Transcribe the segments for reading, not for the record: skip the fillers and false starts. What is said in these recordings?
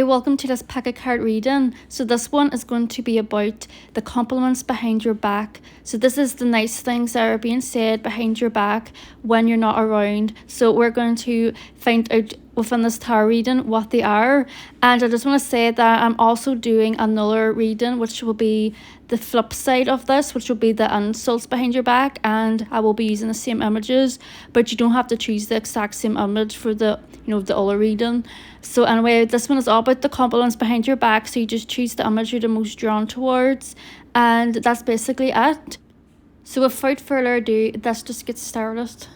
welcome to this pack of card reading. So this one is going to be about the compliments behind your back. So this is the nice things that are being said behind your back when you're not around. So we're going to find out within this tarot reading what they are. And I just want to say that I'm also doing another reading, which will be the flip side of this, which will be the insults behind your back, and I will be using the same images, but you don't have to choose the exact same image for the the other reading. So anyway, this one is all about the compliments behind your back, so you just choose the image you're the most drawn towards, and that's basically it. So without further ado, let's just get started.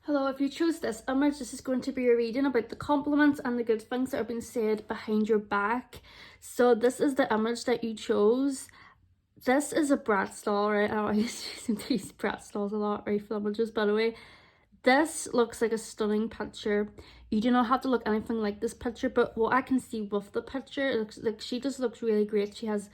Hello, if you chose this image, this is going to be a reading about the compliments and the good things that are being said behind your back. So this is the image that you chose. This is a Bratz doll, right? I used to use these Bratz dolls a lot, right, for images, by the way. This looks like a stunning picture. You do not have to look anything like this picture, but what I can see with the picture, it looks like she just looks really great. She has,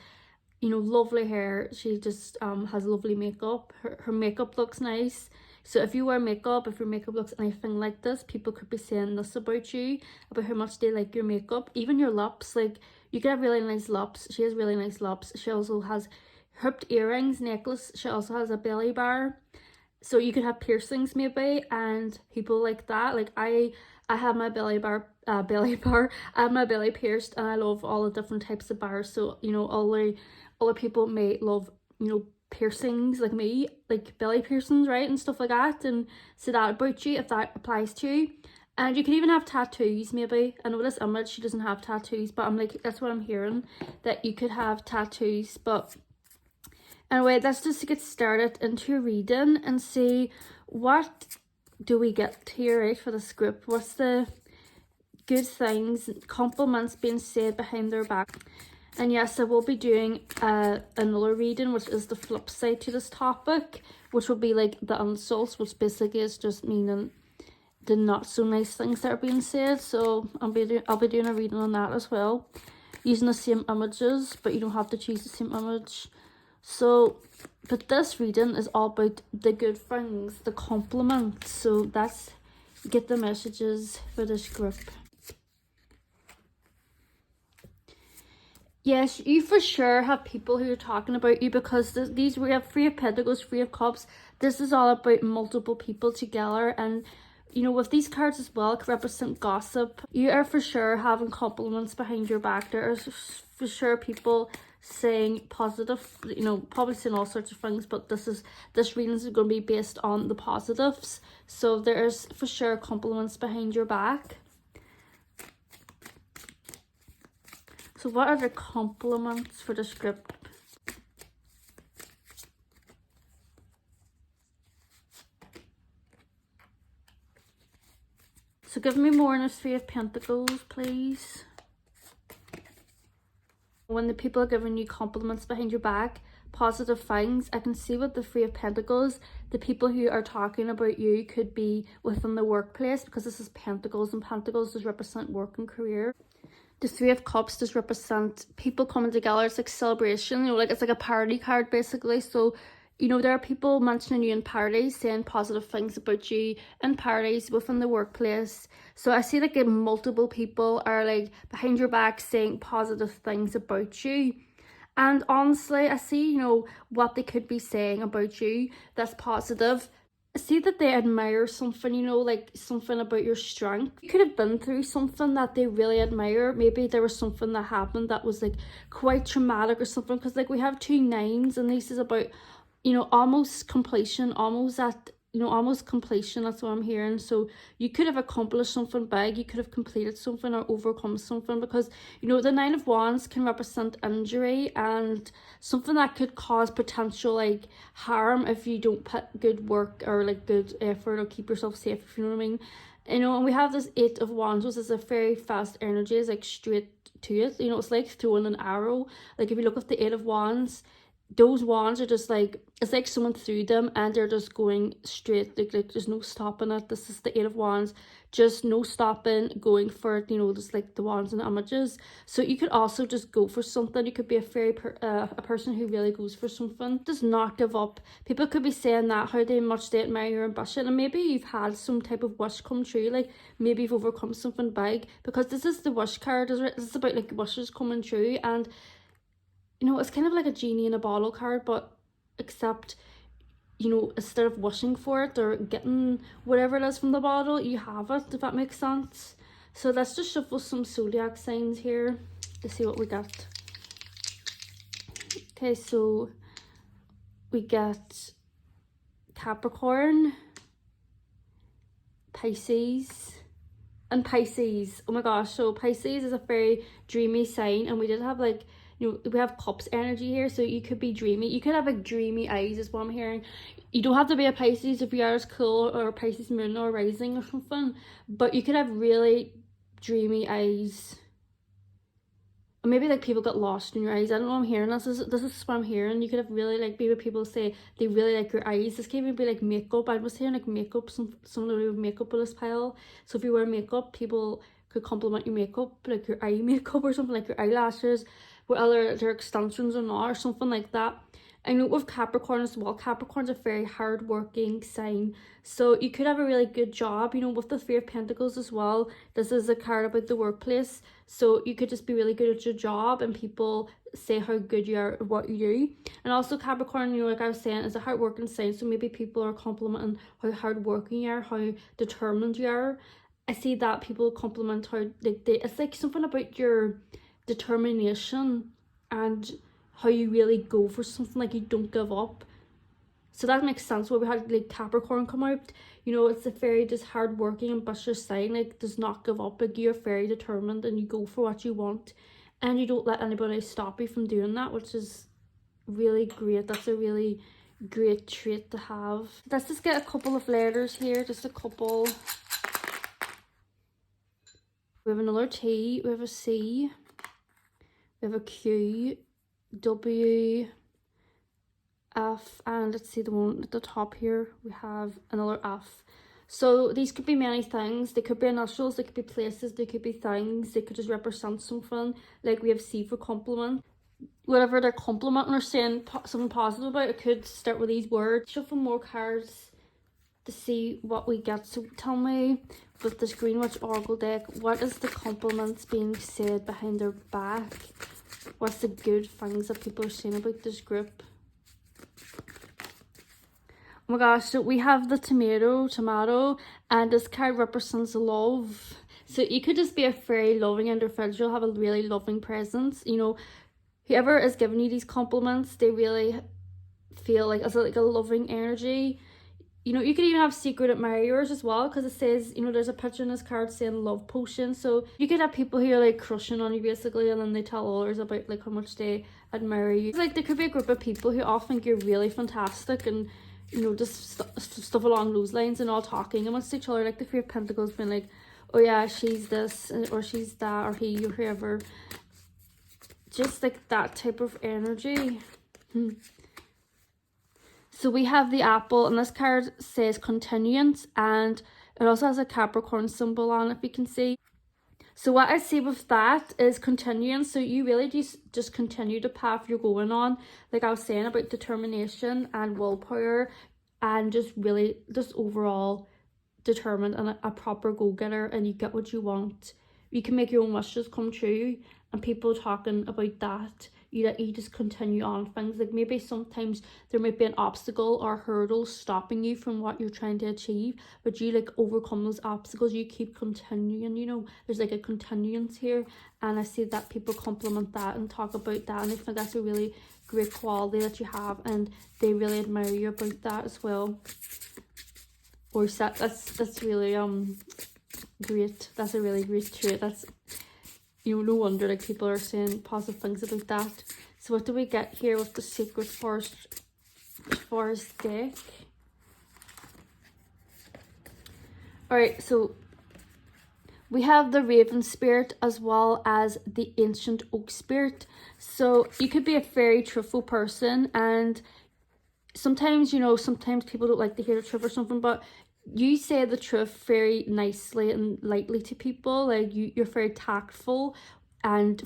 lovely hair. She just has lovely makeup. Her makeup looks nice. So if you wear makeup, if your makeup looks anything like this, people could be saying this about you, about how much they like your makeup. Even your lips, like, you could have really nice lips. She has really nice lips. She also has hooped earrings, necklace. She also has a belly bar. So you could have piercings maybe, and people like that. Like I have my belly bar, I have my belly pierced, and I love all the different types of bars. So other people may love piercings like me, like belly piercings, right, and stuff like that, and say that about you if that applies to you. And you can even have tattoos maybe. I know this image, she doesn't have tattoos, but I'm like, that's what I'm hearing, that you could have tattoos. But anyway, let's just get started into a reading and see what do we get here, right, for the script. What's the good things, compliments being said behind their back. And yes, I will be doing another reading, which is the flip side to this topic, which will be like the insults, which basically is just meaning the not so nice things that are being said. So I'll be doing a reading on that as well, using the same images, but you don't have to choose the same image. So, but this reading is all about the good things, the compliments. So let's get the messages for this group. Yes, you for sure have people who are talking about you, because we have Three of Pentacles, Three of Cups. This is all about multiple people together, and with these cards as well, it can represent gossip. You are for sure having compliments behind your back. There are for sure people saying positive, probably saying all sorts of things, but this reading is going to be based on the positives. So there's for sure compliments behind your back. So what are the compliments for this group? So give me more on the Three of Pentacles, please. When the people are giving you compliments behind your back, positive things, I can see with the Three of Pentacles, the people who are talking about you could be within the workplace, because this is Pentacles, and Pentacles does represent work and career. The Three of Cups does represent people coming together. It's like celebration, like it's like a party card basically. So there are people mentioning you in parties, saying positive things about you in parties within the workplace. So I see like multiple people are like behind your back saying positive things about you. And honestly, I see, what they could be saying about you that's positive. I see that they admire something, like something about your strength. You could have been through something that they really admire. Maybe there was something that happened that was like quite traumatic or something, because like we have 2 9s, and this is about almost completion, almost completion. That's what I'm hearing. So you could have accomplished something big, you could have completed something or overcome something, because the Nine of Wands can represent injury and something that could cause potential like harm if you don't put good work or like good effort or keep yourself safe, if you know what I mean. And we have this Eight of Wands, which is a very fast energy, it's like straight to it. It's like throwing an arrow. Like if you look at the Eight of Wands, those wands are just like, it's like someone threw them and they're just going straight, like there's no stopping it. This is the Eight of Wands, just no stopping, going for it, you know, just like the wands and the images. So you could also just go for something. You could be a person who really goes for something, does not give up. People could be saying that how much they admire your ambition, and maybe you've had some type of wish come true, like maybe you've overcome something big, because this is the wish card. This is about like wishes coming true, and you know, it's kind of like a genie in a bottle card, but except, you know, instead of wishing for it or getting whatever it is from the bottle, you have it, if that makes sense. So let's just shuffle some zodiac signs here to see what we got. Okay, so we get Capricorn, Pisces, and Pisces. Oh my gosh, so Pisces is a very dreamy sign, and we did have like, you know, we have cups energy here, so you could be dreamy. You could have like dreamy eyes is what I'm hearing. You don't have to be a Pisces if you are as cool, or a Pisces moon or rising or something, but you could have really dreamy eyes. Or maybe like people got lost in your eyes. I don't know, I'm hearing this is what I'm hearing. You could have really like, maybe people say they really like your eyes. This can even be like makeup. I was hearing like makeup, some of makeup with this pile. So if you wear makeup, people could compliment your makeup, like your eye makeup or something, like your eyelashes, whether they're extensions or not, or something like that. I know with Capricorn as well, Capricorn's a very hard-working sign, so you could have a really good job, you know, with the Three of Pentacles as well. This is a card about the workplace, so you could just be really good at your job and people say how good you are at what you do. And also Capricorn, you know, like I was saying, is a hard-working sign, so maybe people are complimenting how hard-working you are, how determined you are. I see that people compliment how like it's like something about your determination and how you really go for something, like you don't give up. So that makes sense why we had like Capricorn come out. You know, it's a very just hard-working, ambitious sign, like does not give up. Like you're very determined and you go for what you want, and you don't let anybody stop you from doing that, which is really great. That's a really great trait to have. Let's just get a couple of letters here, just a couple. We have another T, we have a C, we have a Q, W, F, and let's see the one at the top here, we have another F. So these could be many things. They could be initials, they could be places, they could be things, they could just represent something. Like we have C for compliment. Whatever they're complimenting or saying something positive about, it could start with these words. Shuffle more cards to see what we get. So tell me, with this Green Witch Oracle deck, what is the compliments being said behind their back? What's the good things that people are saying about this group? Oh my gosh, so we have the tomato, and this card represents love. So you could just be a very loving individual, have a really loving presence. You know, whoever is giving you these compliments, they really feel like it's like a loving energy. You know, you could even have secret admirers as well, because it says, you know, there's a picture in this card saying love potion. So you could have people who are like crushing on you basically, and then they tell others about like how much they admire you. It's like there could be a group of people who all think you're really fantastic, and you know, just stuff along those lines, and all talking amongst each other, like the Three of Pentacles being like, oh yeah, she's this, or she's that, or he, or whoever. Just like that type of energy. So we have the apple, and this card says continuance, and it also has a Capricorn symbol on it, if you can see. So what I see with that is continuance. So you really just continue the path you're going on. Like I was saying about determination and willpower, and just really just overall determined and a proper go-getter, and you get what you want. You can make your own wishes come true, and people talking about that, you just continue on things. Like maybe sometimes there might be an obstacle or hurdle stopping you from what you're trying to achieve, but you like overcome those obstacles, you keep continuing, you know, there's like a continuance here. And I see that people compliment that and talk about that, and I think that's a really great quality that you have, and they really admire you about that as well. Or that's really great. That's a really great trait. That's, you know, no wonder like people are saying positive things about that. So what do we get here with the Sacred Forest deck? Alright, so We have the Raven Spirit as well as the Ancient Oak Spirit. So you could be a very truthful person, and sometimes, you know, sometimes people don't like to hear the truth or something, but you say the truth very nicely and lightly to people. Like you're very tactful and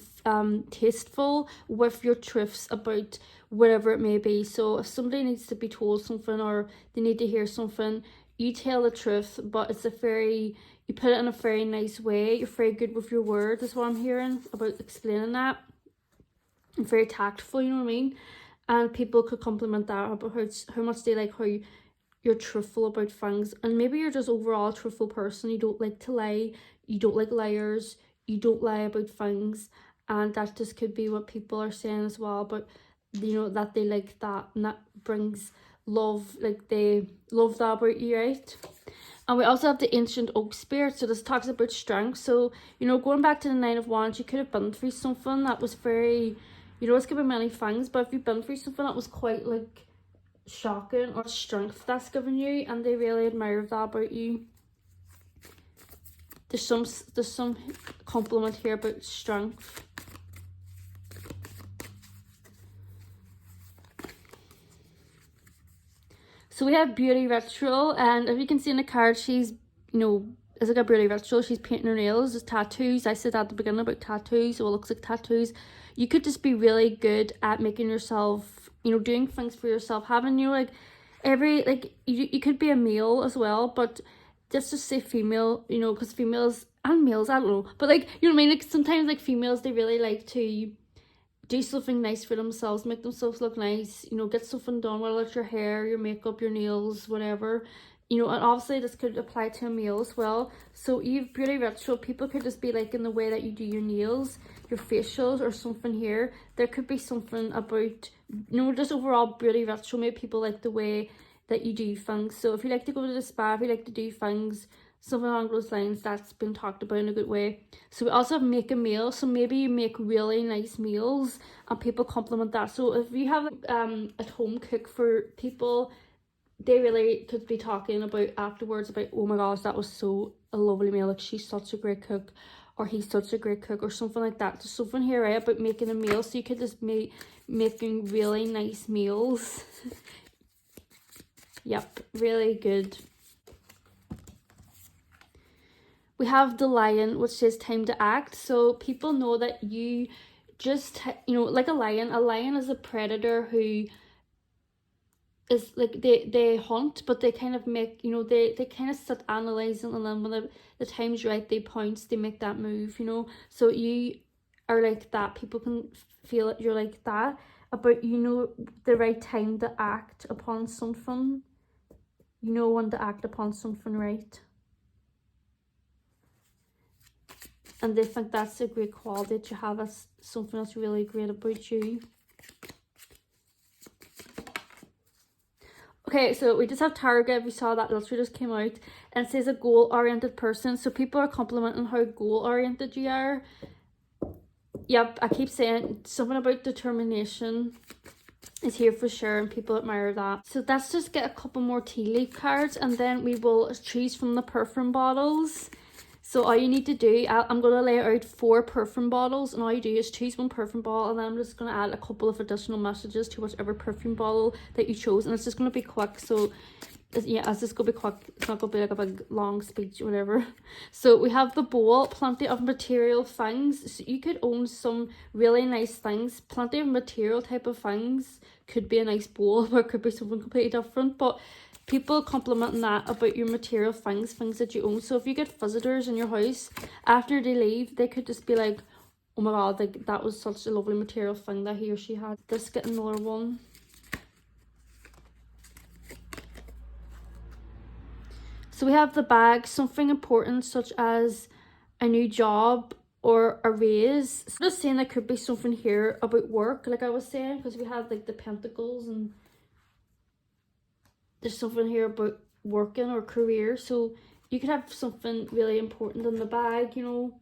tasteful with your truths about whatever it may be. So if somebody needs to be told something or they need to hear something, you tell the truth, but it's a very, you put it in a very nice way. You're very good with your words, is what I'm hearing about explaining that. And very tactful, you know what I mean? And people could compliment that about how much they like how you're truthful about things. And maybe you're just overall a truthful person. You don't like to lie. You don't like liars. You don't lie about things. And that just could be what people are saying as well. But, you know, that they like that. And that brings love. Like, they love that about you, right? And we also have the Ancient Oak Spirit. So this talks about strength. So, you know, going back to the Nine of Wands, you could have been through something that was very, you know, it's giving many things, but if you've been through something that was quite like shocking, or strength that's given you, and they really admire that about you. There's some compliment here about strength. So we have Beauty Ritual, and if you can see in the card, she's, you know, it's like a beauty ritual. She's painting her nails. There's tattoos. I said at the beginning about tattoos, so it looks like tattoos. You could just be really good at making yourself, you know, doing things for yourself, having, you know, like every, like you could be a male as well, but just to say female, you know, because females and males, I don't know, but like, you know what I mean, like sometimes like females, they really like to do something nice for themselves, make themselves look nice, you know, get something done, whether it's your hair, your makeup, your nails, whatever, you know. And obviously this could apply to a male as well. So Eve Beauty Ritual, people could just be like in the way that you do your nails, your facials, or something here. There could be something about, you know, just overall beauty ritual. Maybe people like the way that you do things. So if you like to go to the spa, if you like to do things, something along those lines, that's been talked about in a good way. So we also have make a meal. So maybe you make really nice meals and people compliment that. So if you have at home cook for people, they really could be talking about afterwards about, oh my gosh, that was so a lovely meal, like she's such a great cook, or he's such a great cook, or something like that. There's something here, right, about making a meal. So you could just be making really nice meals. Yep, really good. We have the Lion, which says time to act. So people know that you just, you know, like a lion is a predator who is like, they hunt, but they kind of make, you know, they kind of sit analysing, and then when the time's right, they pounce, they make that move, you know. So you are like that. People can feel that you're like that, but you know the right time to act upon something. You know when to act upon something, right? And they think that's a great quality that you have, as something that's really great about you. Okay, so we just have Target. We saw that literally just came out, and it says a goal-oriented person. So people are complimenting how goal-oriented you are. Yep, I keep saying something about determination is here for sure, and people admire that. So let's just get a couple more tea leaf cards, and then we will choose from the perfume bottles. So all you need to do, I'm going to lay out 4 perfume bottles, and all you do is choose one perfume bottle, and then I'm just going to add a couple of additional messages to whichever perfume bottle that you chose, and it's just going to be quick. So yeah, it's just going to be quick. It's not going to be like a big long speech or whatever. So we have the bowl, plenty of material things. So you could own some really nice things, plenty of material type of things. Could be a nice bowl, or it could be something completely different, but people complimenting that about your material things that you own. So if you get visitors in your house, after they leave, they could just be like, oh my god, like that was such a lovely material thing that he or she had. Let's get another one. So we have the bag, something important such as a new job or a raise. So just saying, there could be something here about work, like I was saying, because we had like the pentacles, and there's something here about working or career. So you could have something really important in the bag, you know.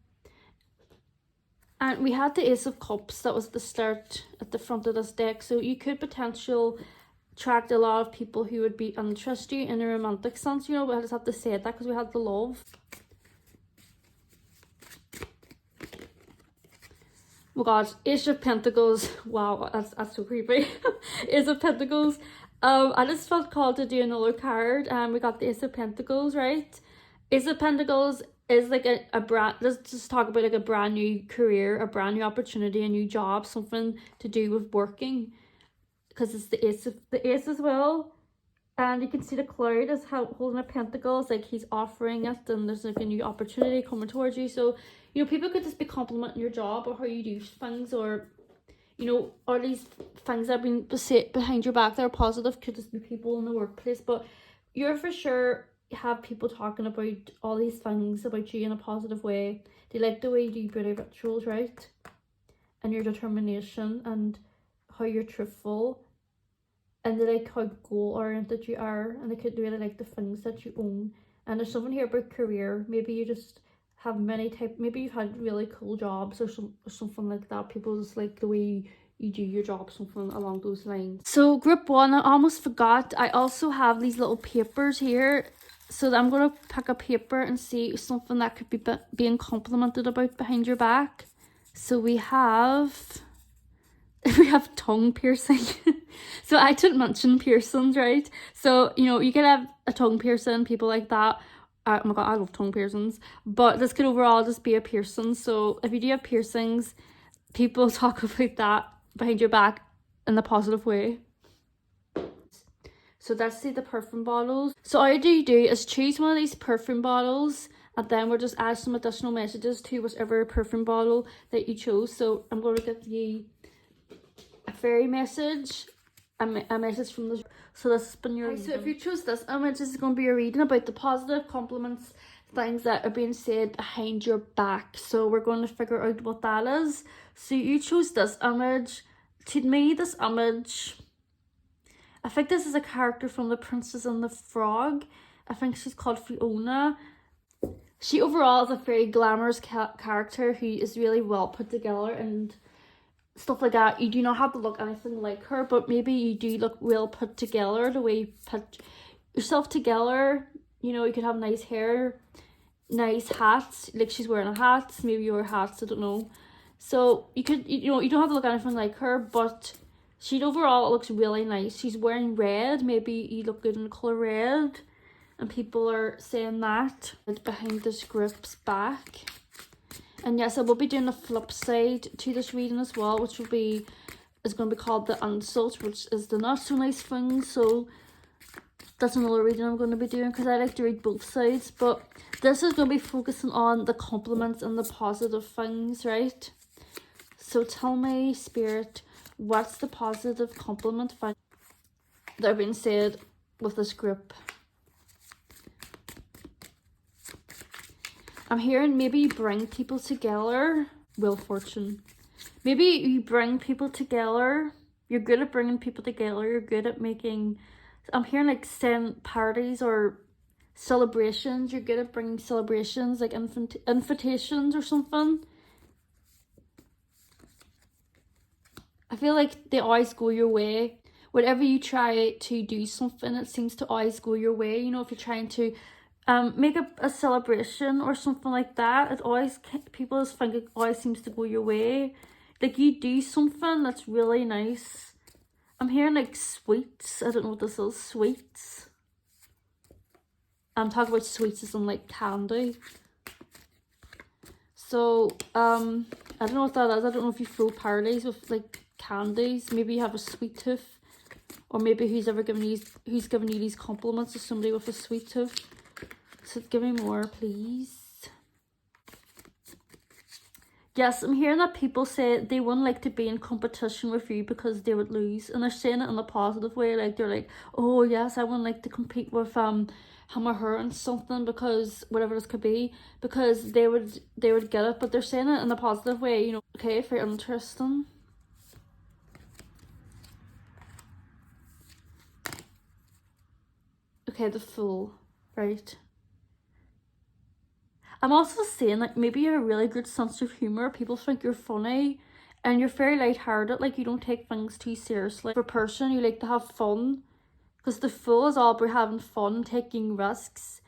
And we had the Ace of Cups, that was the start at the front of this deck. So you could potentially attract a lot of people who would be interested in you in a romantic sense, you know. But I just have to say that because we had the Love. Oh my god, Ace of Pentacles. Wow, that's so creepy. Ace of Pentacles. I just felt called to do another card. We got the Ace of Pentacles, right? Ace of Pentacles is like a brand. Let's just talk about like a brand new career, a brand new opportunity, a new job, something to do with working, because it's the Ace as well. And you can see the cloud is holding a pentacle. It's like he's offering it, and there's like a new opportunity coming towards you. So, you know, people could just be complimenting your job or how you do things, or, you know, or these things that have been said behind your back that are positive. Could just be people in the workplace. But you're for sure have people talking about all these things about you in a positive way. They like the way you do beauty rituals, right? And your determination and how you're truthful. And they like how goal oriented you are, and they could really like the things that you own. And there's something here about career. Maybe you just have maybe you've had really cool jobs or something like that. People just like the way you do your job, something along those lines. So group one, I almost forgot, I also have these little papers here. So I'm going to pick a paper and see something that could be being complimented about behind your back. So we have tongue piercing. So I didn't mention piercings, right? So, you know, you could have a tongue piercing, people like that. Oh my god, I love tongue piercings. But this could overall just be a piercing. So if you do have piercings, people talk about that behind your back in the positive way. So that's the perfume bottles. So all you do is choose one of these perfume bottles, and then we'll just add some additional messages to whatever perfume bottle that you chose. So I'm going to give you a fairy message, a message from the. So this has been your reading. So if you chose this image, this is going to be a reading about the positive compliments, things that are being said behind your back. So we're going to figure out what that is. So you chose this image. To me, this image, I think this is a character from The Princess and the Frog. I think she's called Fiona. She overall is a very glamorous character who is really well put together and stuff like that. You do not have to look anything like her, but maybe you do look well put together, the way you put yourself together. You know, you could have nice hair, nice hats, like she's wearing a hat, maybe you wear hats, I don't know. So you could, you know, you don't have to look anything like her, but she overall looks really nice. She's wearing red, maybe you look good in the colour red, and people are saying that. It's behind this group's back. And yes, I will be doing a flip side to this reading as well, which is going to be called the insult, which is the not so nice thing. So that's another reading I'm going to be doing, because I like to read both sides. But this is going to be focusing on the compliments and the positive things, right? So tell me, Spirit, what's the positive compliment that are being said with this group? I'm hearing maybe you bring people together. Wheel of Fortune. Maybe you bring people together. You're good at bringing people together. You're good at making... I'm hearing like send parties or celebrations. You're good at bringing celebrations, like invitations or something. I feel like they always go your way. Whenever you try to do something, it seems to always go your way. You know, if you're trying to make a celebration or something like that, it always, people just think it always seems to go your way. Like you do something that's really nice. I'm hearing like sweets. I don't know what this is. Sweets. I'm talking about sweets as in like candy. So I don't know what that is. I don't know if you throw parties with like candies. Maybe you have a sweet tooth, or maybe who's giving you these compliments is somebody with a sweet tooth. So give me more, please. Yes, I'm hearing that people say they wouldn't like to be in competition with you because they would lose. And they're saying it in a positive way. Like, they're like, oh yes, I wouldn't like to compete with him or her and something, because whatever this could be, because they would get it. But they're saying it in a positive way, you know. Okay, very interesting. Okay, the Fool, right? I'm also saying that maybe you have a really good sense of humour. People think you're funny and you're very light-hearted. Like, you don't take things too seriously. For a person, you like to have fun, because the Fool is all about having fun, taking risks.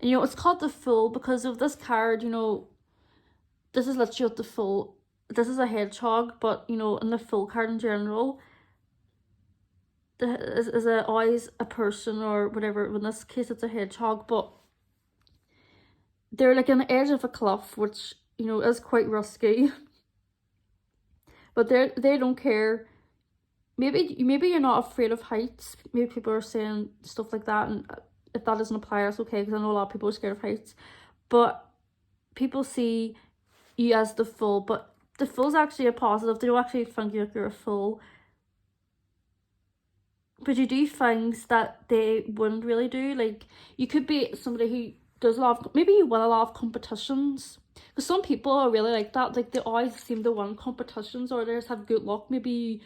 And you know, it's called the Fool because of this card. You know, this is literally what the Fool this is a hedgehog, but you know, in the full card in general, is always a person or whatever. In this case, it's a hedgehog, but they're like on the edge of a cliff, which, you know, is quite risky. But they don't care. Maybe you're not afraid of heights. Maybe people are saying stuff like that, and if that doesn't apply, that's okay, because I know a lot of people are scared of heights. But people see you as the fool, but the fool's actually a positive. They don't actually think you're a fool. But you do things that they wouldn't really do. Like, you could be somebody who does a lot of, maybe you win a lot of competitions. Because some people are really like that. Like, they always seem to win competitions, or they just have good luck. Maybe you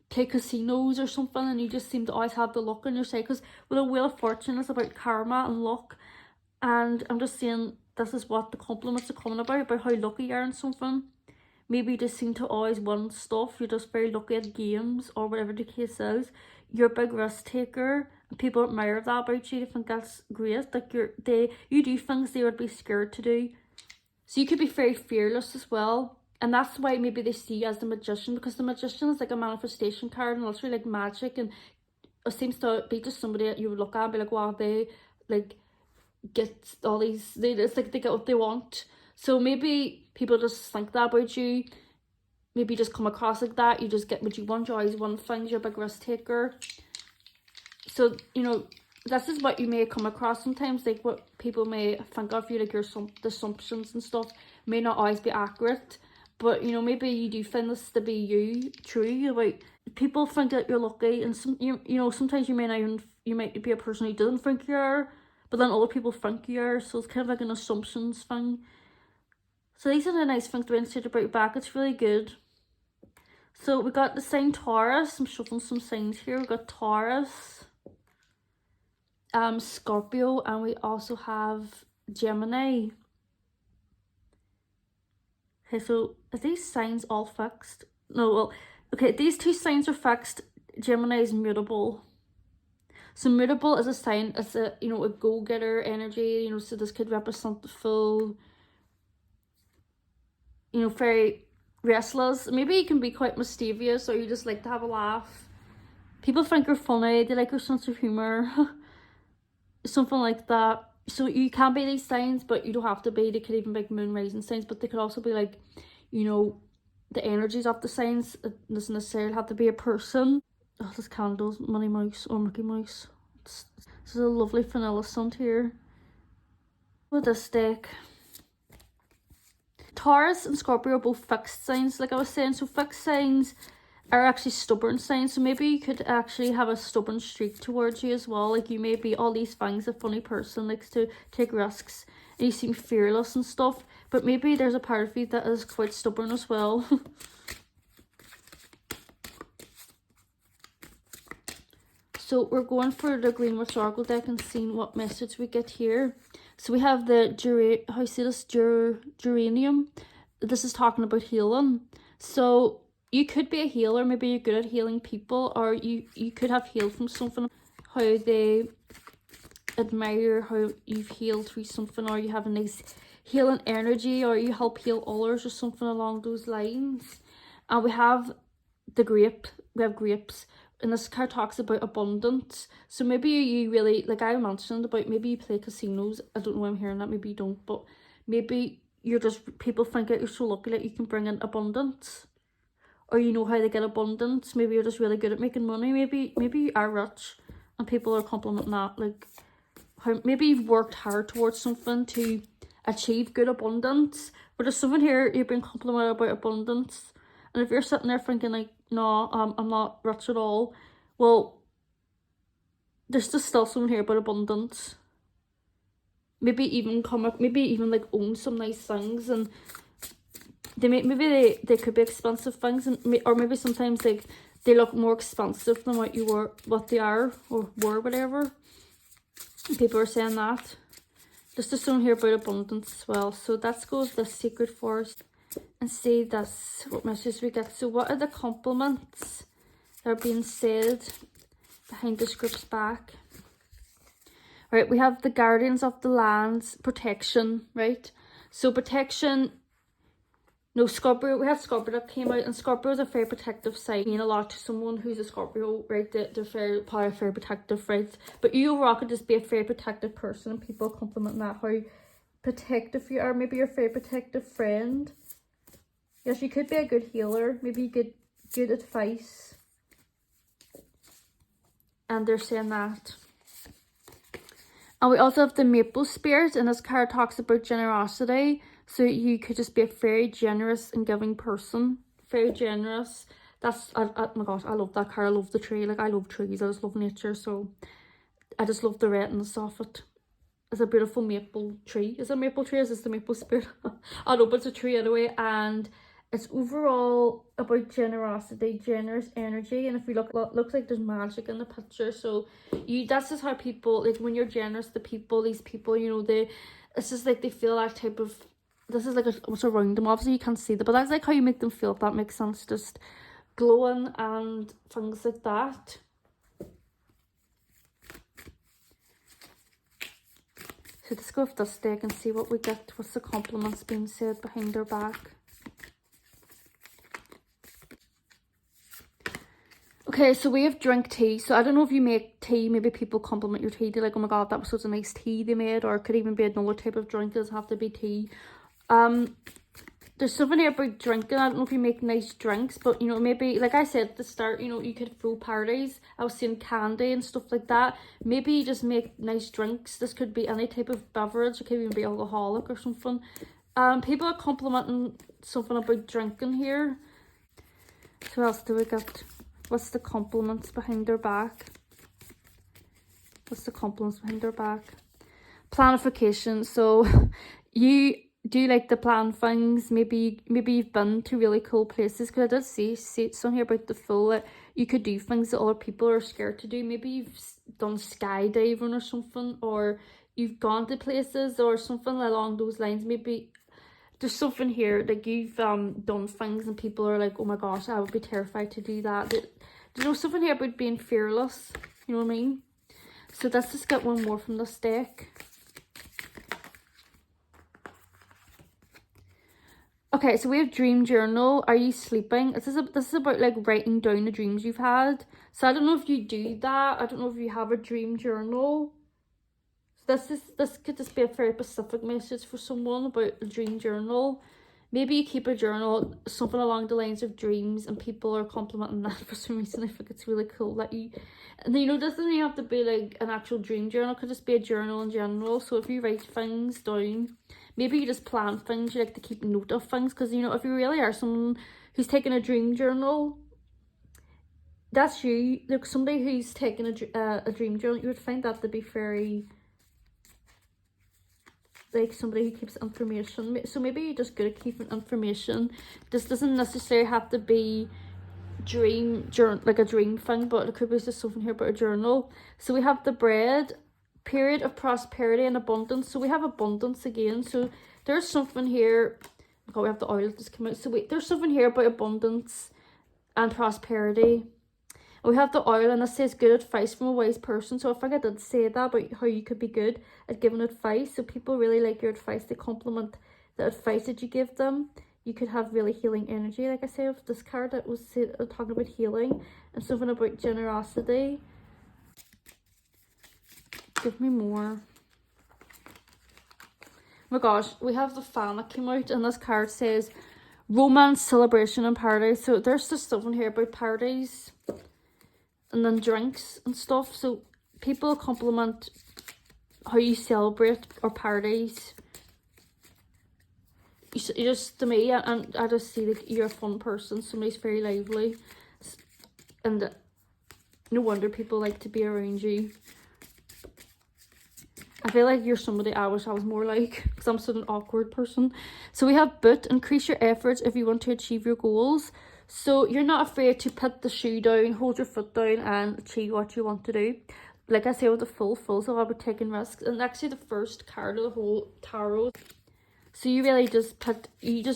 play casinos or something, and you just seem to always have the luck on your side. Because with a Wheel of Fortune, it's about karma and luck. And I'm just saying, this is what the compliments are coming about how lucky you are in something. Maybe you just seem to always win stuff. You're just very lucky at games, or whatever the case is. You're a big risk taker, and people admire that about you. They think that's great. Like, you do things they would be scared to do. So you could be very fearless as well. And that's why maybe they see you as the magician, because the magician is like a manifestation card, and it's really like magic, and it seems to be just somebody that you would look at and be like, wow, they like get all these, it's like they get what they want. So maybe people just think that about you. Maybe you just come across like that. You just get what you want. You always want things. You're a big risk taker. So, you know, this is what you may come across sometimes. Like, what people may think of you, like your assumptions and stuff may not always be accurate. But, you know, maybe you do find this to be you, true. Like, people think that you're lucky, and you know, sometimes you may not even, you might be a person who doesn't think you are, but then other people think you are. So it's kind of like an assumptions thing. So these are the nice things to insert about your back. It's really good. So we got the sign Taurus. I'm shuffling some signs here. We got Taurus, Scorpio, and we also have Gemini. Okay, so are these signs all fixed? No, well, okay, these two signs are fixed. Gemini is mutable. So mutable is a sign, it's a, you know, a go-getter energy, you know, so this could represent the full, you know, very restless. Maybe you can be quite mischievous, or you just like to have a laugh. People think you're funny, they like your sense of humour. Something like that. So you can be these signs, but you don't have to be. They could even be like moon rising signs, but they could also be like, you know, the energies of the signs. It doesn't necessarily have to be a person. Oh, this candle's Minnie Mouse or Mickey Mouse. This is a lovely vanilla scent here. With this deck, Taurus and Scorpio are both fixed signs, like I was saying. So fixed signs are actually stubborn signs. So maybe you could actually have a stubborn streak towards you as well. Like, you may be all these things, a funny person, likes to take risks, and you seem fearless and stuff. But maybe there's a part of you that is quite stubborn as well. So we're going for the Green Witch Oracle deck and seeing what message we get here. So we have the geranium. This is talking about healing. So you could be a healer. Maybe you're good at healing people, or you could have healed from something. How they admire how you've healed through something, or you have a nice healing energy, or you help heal others, or something along those lines. And we have the grape. We have grapes. And this card talks about abundance. So maybe you really, like I mentioned about, maybe you play casinos. I don't know why I'm hearing that. Maybe you don't. But maybe you're just, people think that you're so lucky that you can bring in abundance. Or you know how to get abundance. Maybe you're just really good at making money. Maybe you are rich, and people are complimenting that. Like, how maybe you've worked hard towards something to achieve good abundance. But there's someone here, you've been complimented about abundance. And if you're sitting there thinking like, no, I'm not rich at all, well, there's just still someone here about abundance. Maybe even like own some nice things, and maybe they could be expensive things, and or maybe sometimes they look more expensive than what they are or were, whatever. People are saying that. There's just someone here about abundance as well. So let's go with the Sacred Forest and see that's what message we get. So what are the compliments that are being said behind this group's back? Right, we have the guardians of the lands, protection, right? So protection, No, Scorpio, we had Scorpio that came out, and Scorpio is a very protective sign. Mean a lot to someone who's a Scorpio, right? They're very, probably very protective, right? But you overall could just be a very protective person, and people compliment that, how protective you are. Maybe you're a very protective friend. Yes, you could be a good healer. Maybe you get good advice. And they're saying that. And we also have the Maple Spirit, and this card talks about generosity. So you could just be a very generous and giving person. Very generous. That's, oh my gosh, I love that card. I love the tree. Like, I love trees. I just love nature. So I just love the redness of it. It's a beautiful maple tree. Is it a maple tree? Is this the Maple Spirit? I know, but it's a tree anyway. And it's overall about generosity, generous energy. And if you look, it looks like there's magic in the picture. So that's just how people, like, when you're generous to people, these people, you know, it's just like they feel that type of, this is like what's around them. Obviously you can't see them, but that's like how you make them feel, if that makes sense. Just glowing and things like that. So let's go with this deck and see what we get. What's the compliments being said behind their back? Okay, so we have drink tea. So I don't know if you make tea, maybe people compliment your tea. They're like, oh my god, that was such a nice tea they made. Or it could even be another type of drink. It doesn't have to be tea. There's something here about drinking. I don't know if you make nice drinks, but, you know, maybe, like I said at the start, you know, you could throw parties. I was seeing candy and stuff like that. Maybe you just make nice drinks. This could be any type of beverage. It could even be alcoholic or something. People are complimenting something about drinking here. So what else do we get? What's the compliments behind their back? What's the compliments behind their back? Planification. So you do like to plan things. Maybe you've been to really cool places, because I did see something here about the Fool, that you could do things that other people are scared to do. Maybe you've done skydiving or something, or you've gone to places or something along those lines. Maybe there's something here like you've done things and people are like, oh my gosh, I would be terrified to do that. You know, something here about being fearless, you know what I mean? So let's just get one more from this deck. Okay, so we have dream journal. Are you sleeping? This is about like writing down the dreams you've had. So I don't know if you do that. I don't know if you have a dream journal. So this could just be a very specific message for someone about a dream journal. Maybe you keep a journal, something along the lines of dreams, and people are complimenting that for some reason. I think it's really cool that you, and you know, it doesn't even have to be like an actual dream journal. It could just be a journal in general. So if you write things down, maybe you just plan things, you like to keep note of things, because, you know, if you really are someone who's taking a dream journal, that's you. Like somebody who's taking a dream journal, you would find that to be very, like somebody who keeps information. So maybe you're just good at keeping information. This doesn't necessarily have to be like a dream thing, but it could be just something here about a journal. So we have the bread, period of prosperity and abundance. So we have abundance again. So there's something here. Oh, we have the oil just come out. So there's something here about abundance and prosperity. And we have the oil, and it says good advice from a wise person. So I think I did say that about how you could be good at giving advice. So people really like your advice. They compliment the advice that you give them. You could have really healing energy. Like I said, with this card that was talking about healing and something about generosity. Give me more. Oh my gosh, we have the fan that came out, and this card says romance, celebration and paradise. So there's just something here about parties and then drinks and stuff. So people compliment how you celebrate or parties. You just, to me, and I just see like you're a fun person. Somebody's very lively, and no wonder people like to be around you. I feel like you're somebody I wish I was more like, because I'm such an awkward person. So we have boot, increase your efforts if you want to achieve your goals. So you're not afraid to put the shoe down, hold your foot down and achieve what you want to do. Like I say with the Fool's all about taking risks. And actually the first card of the whole tarot. So you really just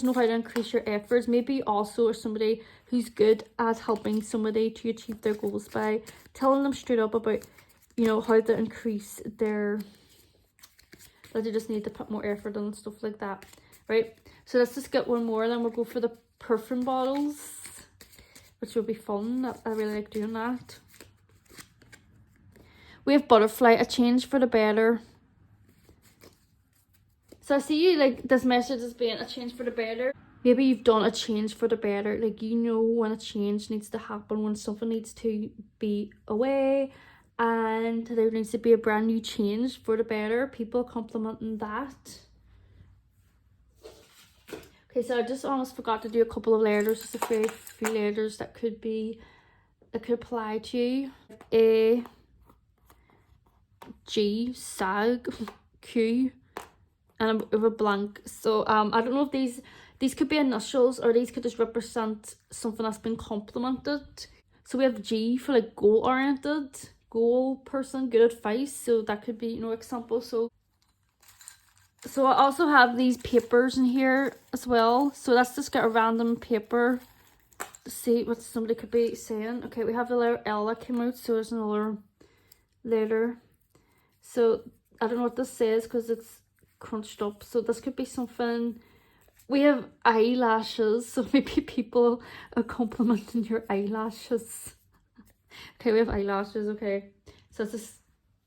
know how to increase your efforts. Maybe you also are somebody who's good at helping somebody to achieve their goals by telling them straight up about, you know, how to increase their, that they just need to put more effort in and stuff like that, right? So let's just get one more, then we'll go for the perfume bottles, which will be fun. I really like doing that. We have butterfly, a change for the better. So I see you like this message as being a change for the better. Maybe you've done a change for the better. Like, you know when a change needs to happen, when something needs to be away and there needs to be a brand new change for the better. People complimenting that. Okay, so I just almost forgot to do a couple of letters, just a very few letters that could apply to you. A, G, SAG, Q, and a blank. So I don't know if these could be initials, or these could just represent something that's been complimented. So we have G for like goal oriented, goal person, good advice. So that could be, you know, example. So I also have these papers in here as well. So let's just get a random paper to see what somebody could be saying. Okay, we have the letter L that came out, so there's another letter. So I don't know what this says because it's crunched up. So this could be something. We have eyelashes, so maybe people are complimenting your eyelashes. Okay, we have eyelashes, okay. So let's just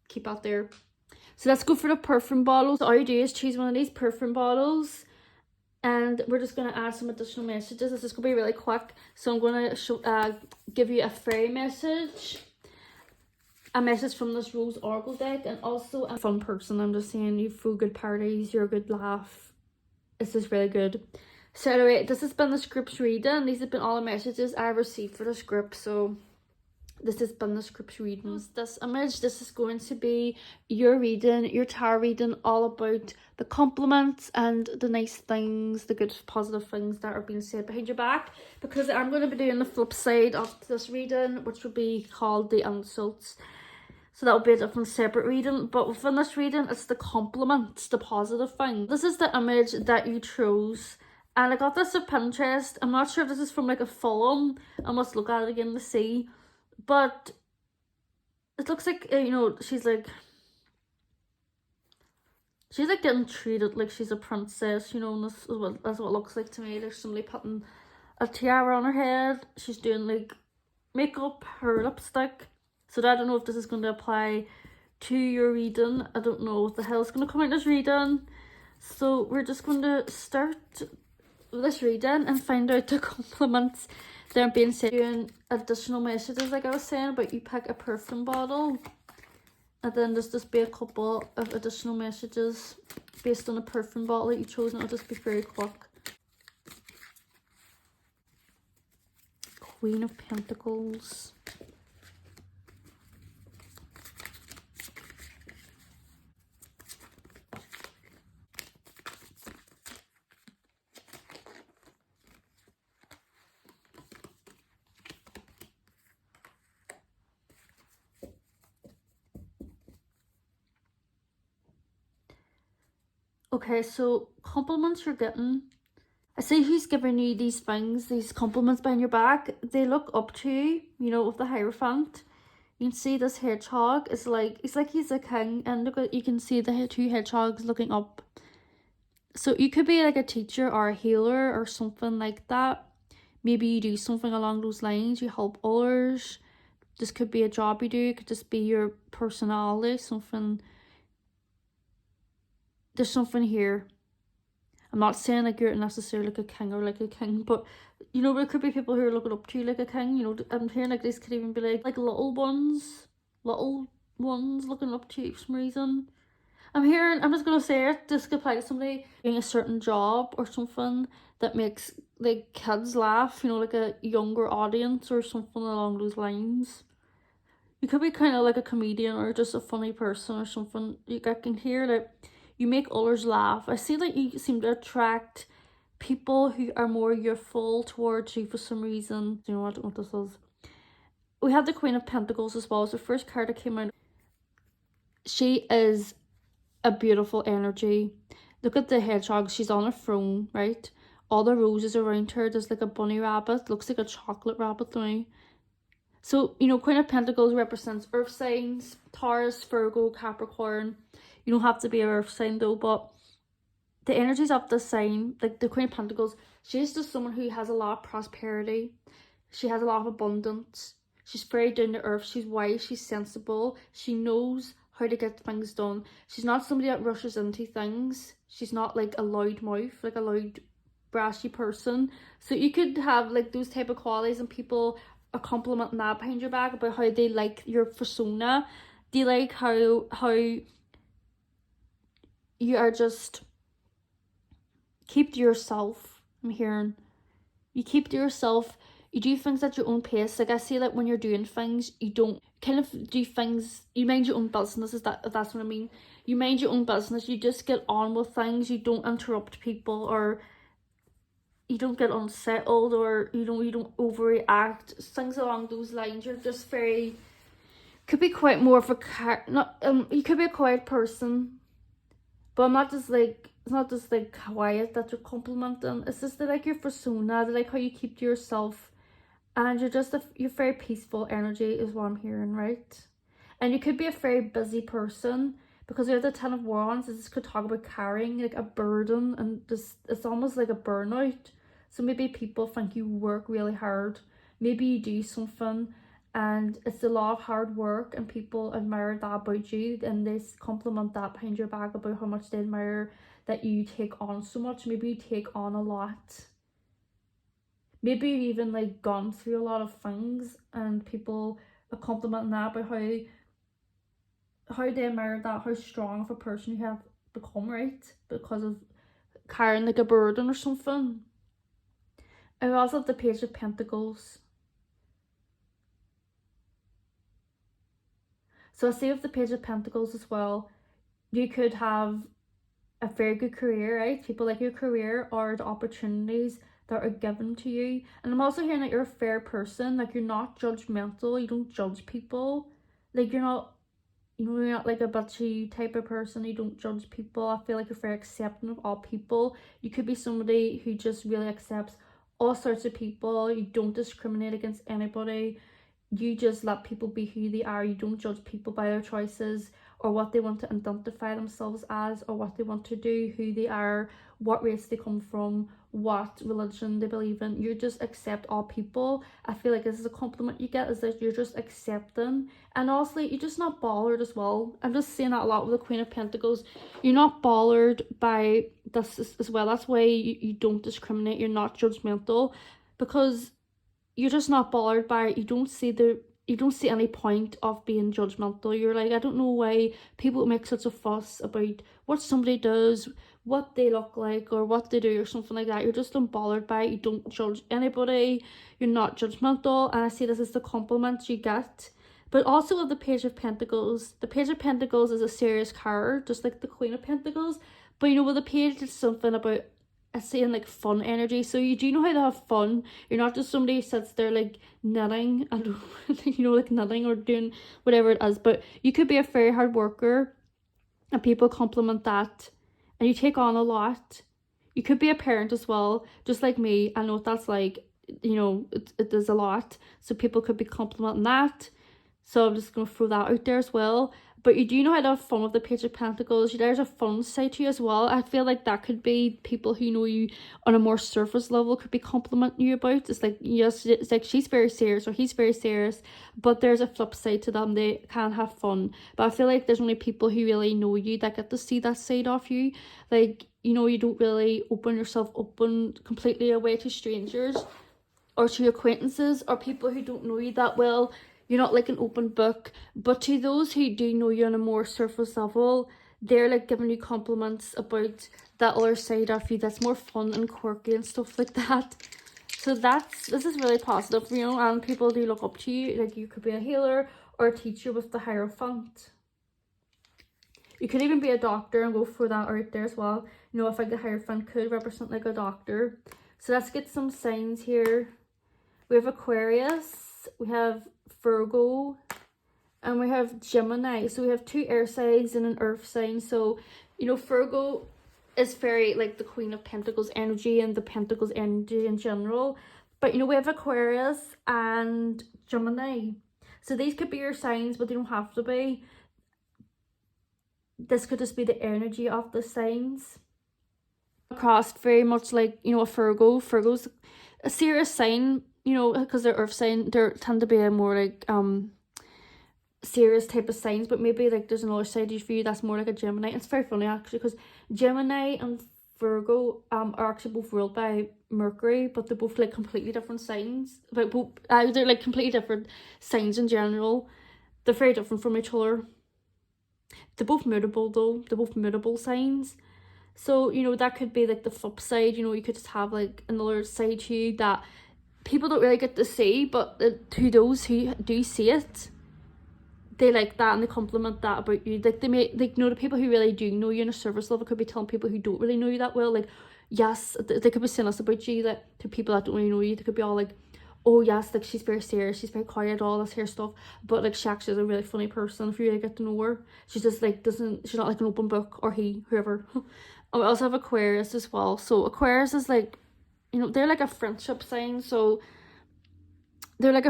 keep that there. So let's go for the perfume bottles. All you do is choose one of these perfume bottles, and we're just going to add some additional messages. This is going to be really quick. So I'm going to give you a fairy message, a message from this Rose Oracle deck, and also a fun person. I'm just saying, you throw good parties, you're a good laugh. This is really good. So anyway, this has been the scripts reading. These have been all the messages I received for the script. So this has been the scripts reading. This image, this is going to be your reading, your tarot reading, all about the compliments and the nice things, the good positive things that are being said behind your back. Because I'm going to be doing the flip side of this reading, which will be called the insults. So that will be a different separate reading. But within this reading, it's the compliments, the positive thing. This is the image that you chose. And I got this off Pinterest. I'm not sure if this is from like a film. I must look at it again to see. But it looks like, you know, she's like getting treated like she's a princess, you know, and that's what it looks like to me. There's somebody putting a tiara on her head. She's doing like makeup, her lipstick. So I don't know if this is going to apply to your reading. I don't know what the hell is going to come out this reading. So we're just going to start this reading and find out the compliments that are being said. Doing additional messages, like I was saying, but you pick a perfume bottle, and then there's just be a couple of additional messages based on the perfume bottle that you chose, and it'll just be very quick. Queen of Pentacles. Okay, so compliments you're getting. I see who's giving you these things, these compliments behind your back. They look up to you, you know, with the Hierophant. You can see this hedgehog is like, it's like he's a king, and look at, you can see the two hedgehogs looking up. So you could be like a teacher or a healer or something like that. Maybe you do something along those lines, you help others. This could be a job you do, it could just be your personality, something. There's something here. I'm not saying like you're necessarily like a king or like a king, but you know, there could be people who are looking up to you like a king. You know, I'm hearing like this could even be like little ones looking up to you for some reason. I'm just gonna say it, this could apply to somebody doing a certain job or something that makes like kids laugh, you know, like a younger audience or something along those lines. You could be kind of like a comedian or just a funny person or something. I can hear that you make others laugh. I see that you seem to attract people who are more youthful towards you for some reason. You know, I don't know what this is. We have the Queen of Pentacles as well. It's the first card that came out. She is a beautiful energy. Look at the hedgehog. She's on a throne, right? All the roses around her. There's like a bunny rabbit. Looks like a chocolate rabbit to me. So, you know, Queen of Pentacles represents earth signs. Taurus, Virgo, Capricorn. You don't have to be an earth sign though, but the energies of the sign, like the Queen of Pentacles, she's just someone who has a lot of prosperity. She has a lot of abundance. She's very down to earth. She's wise. She's sensible. She knows how to get things done. She's not somebody that rushes into things. She's not like a loud mouth, like a loud brashy person. So you could have like those type of qualities, and people are complimenting that behind your back about how they like your persona. They like how you are just keep to yourself. I'm hearing you keep to yourself. You do things at your own pace. Like I say, like when you're doing things, you don't kind of do things, you mind your own business, that's what I mean. You mind your own business, you just get on with things, you don't interrupt people, or you don't get unsettled, or you don't overreact, things along those lines. You're just very, could be quite more of a you could be a quiet person, but I'm not just like, it's not just like quiet that you're complimenting, it's just that like your persona, like how you keep to yourself. And you're just you're very peaceful energy is what I'm hearing, right? And you could be a very busy person, because we have the Ten of Wands. This could talk about carrying like a burden, and just it's almost like a burnout. So maybe people think you work really hard. Maybe you do something and it's a lot of hard work, and people admire that about you, and they compliment that behind your back about how much they admire that you take on so much. Maybe you take on a lot. Maybe you've even like gone through a lot of things, and people are complimenting that about how they admire that, how strong of a person you have become, right? Because of carrying like a burden or something. And we also have the Page of Pentacles. So I say with the Page of Pentacles as well, you could have a very good career, right? People like your career or the opportunities that are given to you. And I'm also hearing that you're a fair person, like you're not judgmental, you don't judge people, like you're not, you know, you're not like a bitchy type of person, you don't judge people. I feel like you're very accepting of all people. You could be somebody who just really accepts all sorts of people, you don't discriminate against anybody, you just let people be who they are, you don't judge people by their choices or what they want to identify themselves as, or what they want to do, who they are, what race they come from, what religion they believe in. You just accept all people. I feel like this is a compliment you get, is that you're just accepting. And also you're just not bothered as well. I'm just saying that a lot with the Queen of Pentacles. You're not bothered by this as well. That's why you don't discriminate, you're not judgmental, because you're just not bothered by it. You don't see any point of being judgmental. You're like, I don't know why people make such a fuss about what somebody does, what they look like, or what they do, or something like that. You're just unbothered by it. You don't judge anybody. You're not judgmental. And I see this as the compliment you get. But also with the Page of Pentacles, the Page of Pentacles is a serious card, just like the Queen of Pentacles. But you know, with the page, it's something about saying like fun energy. So you do know how to have fun. You're not just somebody who sits there like knitting and you know, like knitting or doing whatever it is, but you could be a very hard worker and people compliment that, and you take on a lot. You could be a parent as well, just like me. I know what that's like, you know, it is a lot, so people could be complimenting that. So I'm just going to throw that out there as well. But you do know how to have fun with the Page of Pentacles. There's a fun side to you as well. I feel like that could be people who know you on a more surface level could be complimenting you about. It's like, yes, it's like she's very serious or he's very serious, but there's a flip side to them. They can have fun. But I feel like there's only people who really know you that get to see that side of you. Like, you know, you don't really open yourself open completely away to strangers or to acquaintances or people who don't know you that well. You're not like an open book. But to those who do know you on a more surface level, they're like giving you compliments about that other side of you that's more fun and quirky and stuff like that. So this is really positive, you know, and people do look up to you. Like you could be a healer or a teacher with the Hierophant. You could even be a doctor and go for that right there as well. You know, if like the Hierophant could represent like a doctor. So let's get some signs here. We have Aquarius, we have Virgo, and we have Gemini. So we have two air signs and an earth sign. So, you know, Virgo is very like the Queen of Pentacles energy and the Pentacles energy in general. But, you know, we have Aquarius and Gemini. So these could be your signs, but they don't have to be. This could just be the energy of the signs. across very much like, you know, a Virgo. Virgo's a serious sign, you know, because they're earth sign, they tend to be a more like serious type of signs, but maybe like there's another side for you that's more like a Gemini. It's very funny actually, because Gemini and Virgo are actually both ruled by Mercury, but they're both like completely different signs. But both they're like completely different signs in general. They're very different from each other. They're both mutable though. They're both mutable signs. So, you know, that could be like the flip side. You know, you could just have like another side to you that people don't really get to see, but to those who do see it, they like that and they compliment that about you. Like they may, like, you know, the people who really do know you on a surface level could be telling people who don't really know you that well, like, yes, they could be saying this about you, like, to people that don't really know you. They could be all like, oh yes, like, she's very serious, she's very quiet, all this here stuff, but like, she actually is a really funny person if you really get to know her. She's just like, she's not like an open book, or whoever. And we also have Aquarius as well. So Aquarius is like, you know, they're like a friendship sign, so there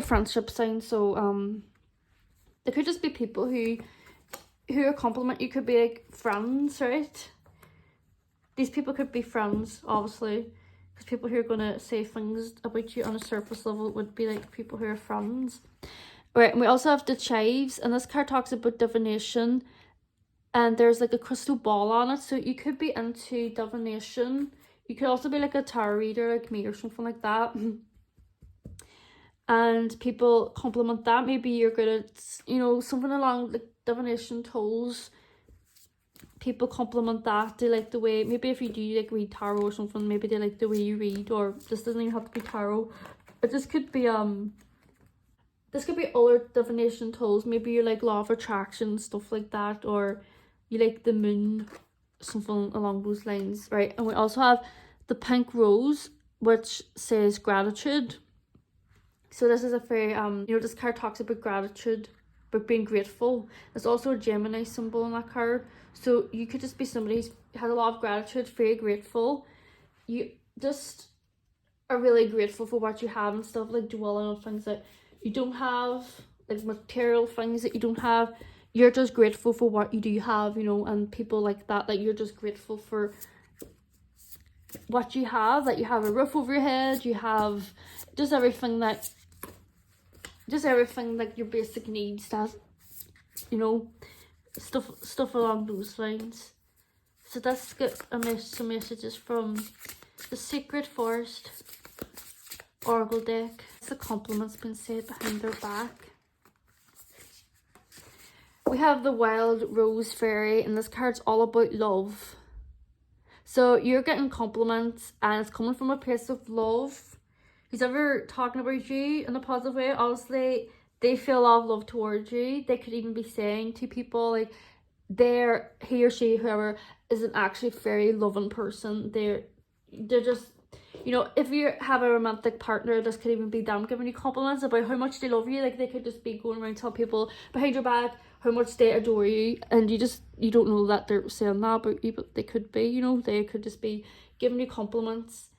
could just be people who are compliment you. Could be like friends, right? These people could be friends, obviously, because people who are going to say things about you on a surface level would be like people who are friends. Right, and we also have the chives, and this card talks about divination, and there's like a crystal ball on it, so you could be into divination. You could also be like a tarot reader like me or something like that. And people compliment that. Maybe you're good at, you know, something along like divination tools. People compliment that. They like the way, maybe if you do like read tarot or something, maybe they like the way you read. Or this doesn't even have to be tarot, but this could be other divination tools. Maybe you like law of attraction, stuff like that, or you like the moon, something along those lines, right? And we also have the pink rose, which says gratitude. So this is a very, you know, this card talks about gratitude, about being grateful. There's also a Gemini symbol on that card. So you could just be somebody who has a lot of gratitude, very grateful. You just are really grateful for what you have and stuff, like dwelling on things that you don't have, like material things that you don't have. You're just grateful for what you do have, you know, and people like that, like you're just grateful for what you have, that you have a roof over your head, you have just everything like your basic needs, that, you know, stuff along those lines. So let's get some messages from the Secret Forest Oracle deck. It's the compliments been said behind their back. We have the Wild Rose Fairy, and this card's all about love. So you're getting compliments, and it's coming from a place of love. Who's ever talking about you in a positive way, obviously they feel a lot of love towards you. They could even be saying to people like he or she, whoever, isn't actually a very loving person. They're just, you know, if you have a romantic partner, this could even be them giving you compliments about how much they love you. Like they could just be going around telling people behind your back how much they adore you, and you don't know that they're saying that about you, but they could be, you know, they could just be giving you compliments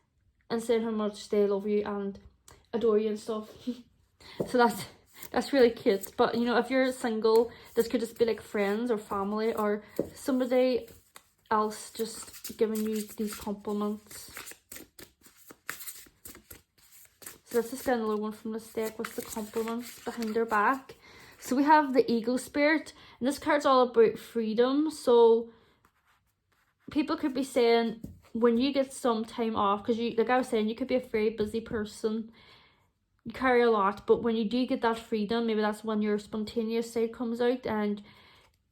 and saying how much they love you and adore you and stuff. So that's really cute. But, you know, if you're single, this could just be like friends or family or somebody else just giving you these compliments. So let's just get another one from this deck. What's the compliments behind their back? So we have the Eagle Spirit, and this card's all about freedom. So people could be saying, when you get some time off, because you, like I was saying, you could be a very busy person, you carry a lot, but when you do get that freedom, maybe that's when your spontaneous side comes out and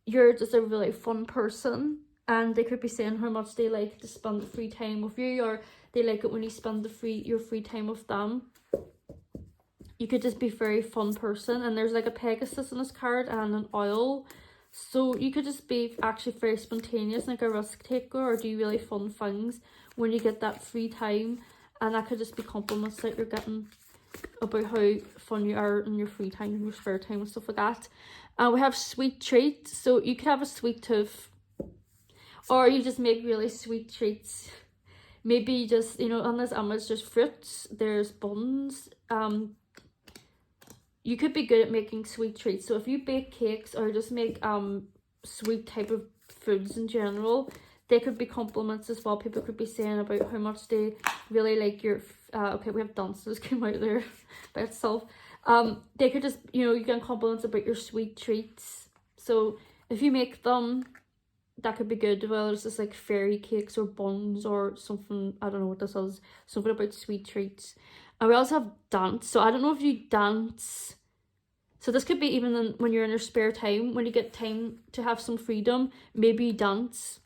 you're just a really fun person. And they could be saying how much they like to spend the free time with you, or they like it when you spend your free time with them. You could just be a very fun person. And there's like a Pegasus in this card and an owl. So you could just be actually very spontaneous, like a risk taker, or do really fun things when you get that free time. And that could just be compliments that you're getting about how fun you are in your free time, your spare time and stuff like that. And we have sweet treats. So you could have a sweet tooth, or you just make really sweet treats. Maybe just, you know, on this image there's fruits, there's buns. You could be good at making sweet treats. So if you bake cakes or just make sweet type of foods in general, they could be compliments as well. People could be saying about how much they really like your, okay, we have dances came out there by itself. They could just, you know, you get compliments about your sweet treats. So if you make them, that could be good. Well, it's just like fairy cakes or buns or something. I don't know what this is. Something about sweet treats. And we also have dance. So I don't know if you dance. So this could be even when you're in your spare time, when you get time to have some freedom, maybe you dance.